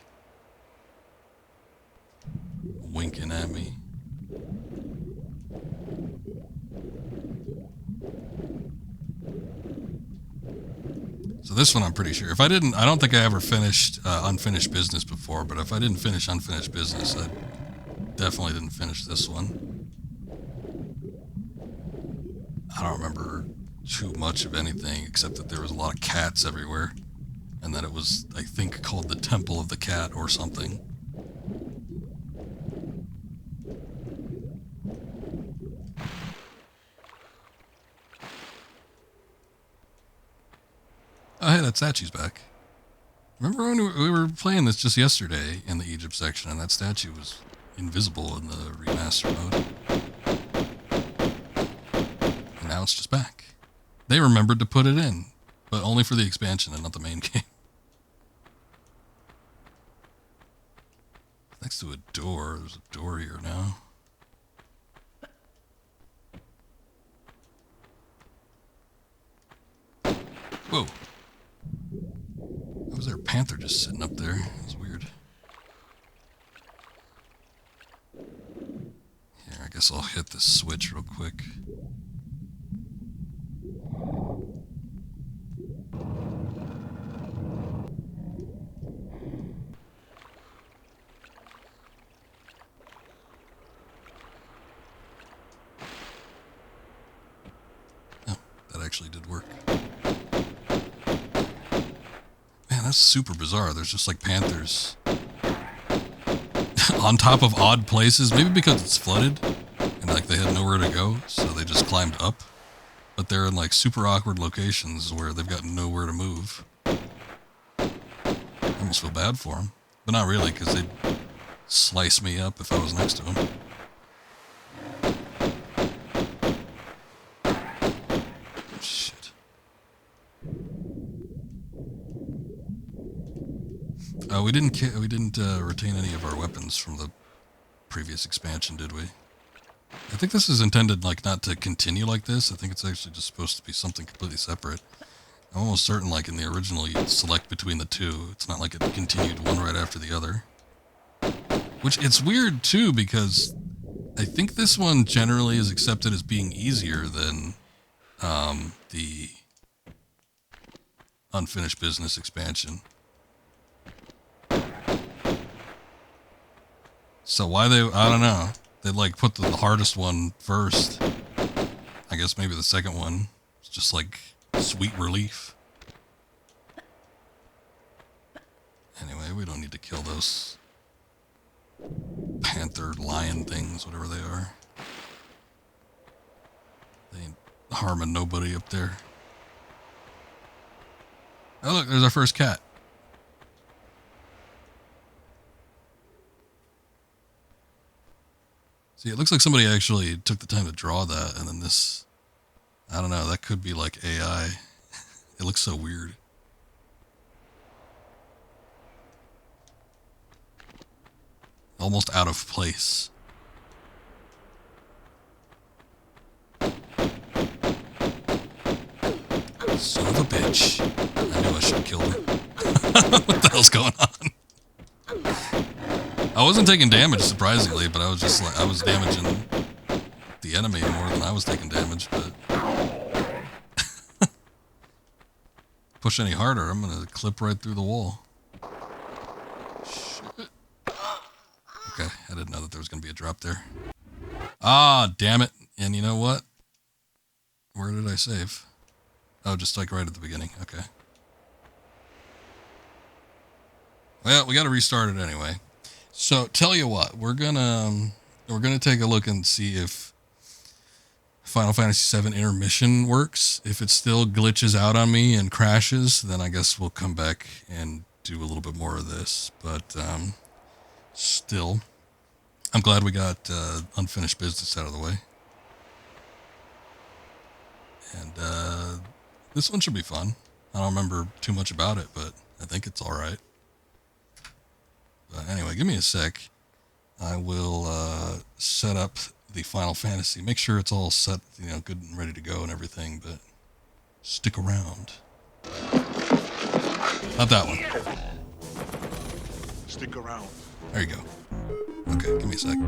Speaker 1: Winking at me. So this one I'm pretty sure. If I didn't, I don't think I ever finished Unfinished Business before, but if I didn't finish Unfinished Business, I definitely didn't finish this one. I don't remember too much of anything, except that there was a lot of cats everywhere, and that it was, I think, called the Temple of the Cat or something. Oh, hey, that statue's back. Remember when we were playing this just yesterday in the Egypt section, and that statue was invisible in the remaster mode? And now it's just back. They remembered to put it in, but only for the expansion and not the main game. Next to a door, there's a door here now. Whoa. Why was there a panther just sitting up there? That's weird. Here, I guess I'll hit this switch real quick. Oh, that actually did work. That's super bizarre. There's just like panthers on top of odd places. Maybe because it's flooded and like they had nowhere to go, so they just climbed up. But they're in like super awkward locations where they've got nowhere to move. I almost feel bad for them, but not really, because they'd slice me up if I was next to them. We didn't retain any of our weapons from the previous expansion, did we? I think this is intended like not to continue like this. I think it's actually just supposed to be something completely separate. I'm almost certain like in the original you'd select between the two. It's not like it continued one right after the other. Which it's weird too, because I think this one generally is accepted as being easier than the Unfinished Business expansion. So why they, I don't know. They like put the hardest one first. I guess maybe the second one is just like sweet relief. Anyway, we don't need to kill those panther lion things, whatever they are. They ain't harming nobody up there. Oh look, there's our first cat. See, it looks like somebody actually took the time to draw that, and then this, I don't know, that could be like AI. It looks so weird. Almost out of place. Son of a bitch. I knew I should have killed her. What the hell's going on? I wasn't taking damage, surprisingly, but I was just like, I was damaging the enemy more than I was taking damage, but push any harder, I'm gonna clip right through the wall. Shit. Okay, I didn't know that there was gonna be a drop there. Ah, damn it. And you know what? Where did I save? Oh, just like right at the beginning. Okay. Well, we got to restart it anyway. So, tell you what, we're gonna take a look and see if Final Fantasy VII Intermission works. If it still glitches out on me and crashes, then I guess we'll come back and do a little bit more of this. But still, I'm glad we got unfinished business out of the way. And this one should be fun. I don't remember too much about it, but I think it's all right. But anyway, give me a sec. I will set up the Final Fantasy. Make sure it's all set, you know, good and ready to go and everything, but stick around. Not that one.
Speaker 2: Stick around.
Speaker 1: There you go. Okay, give me a sec.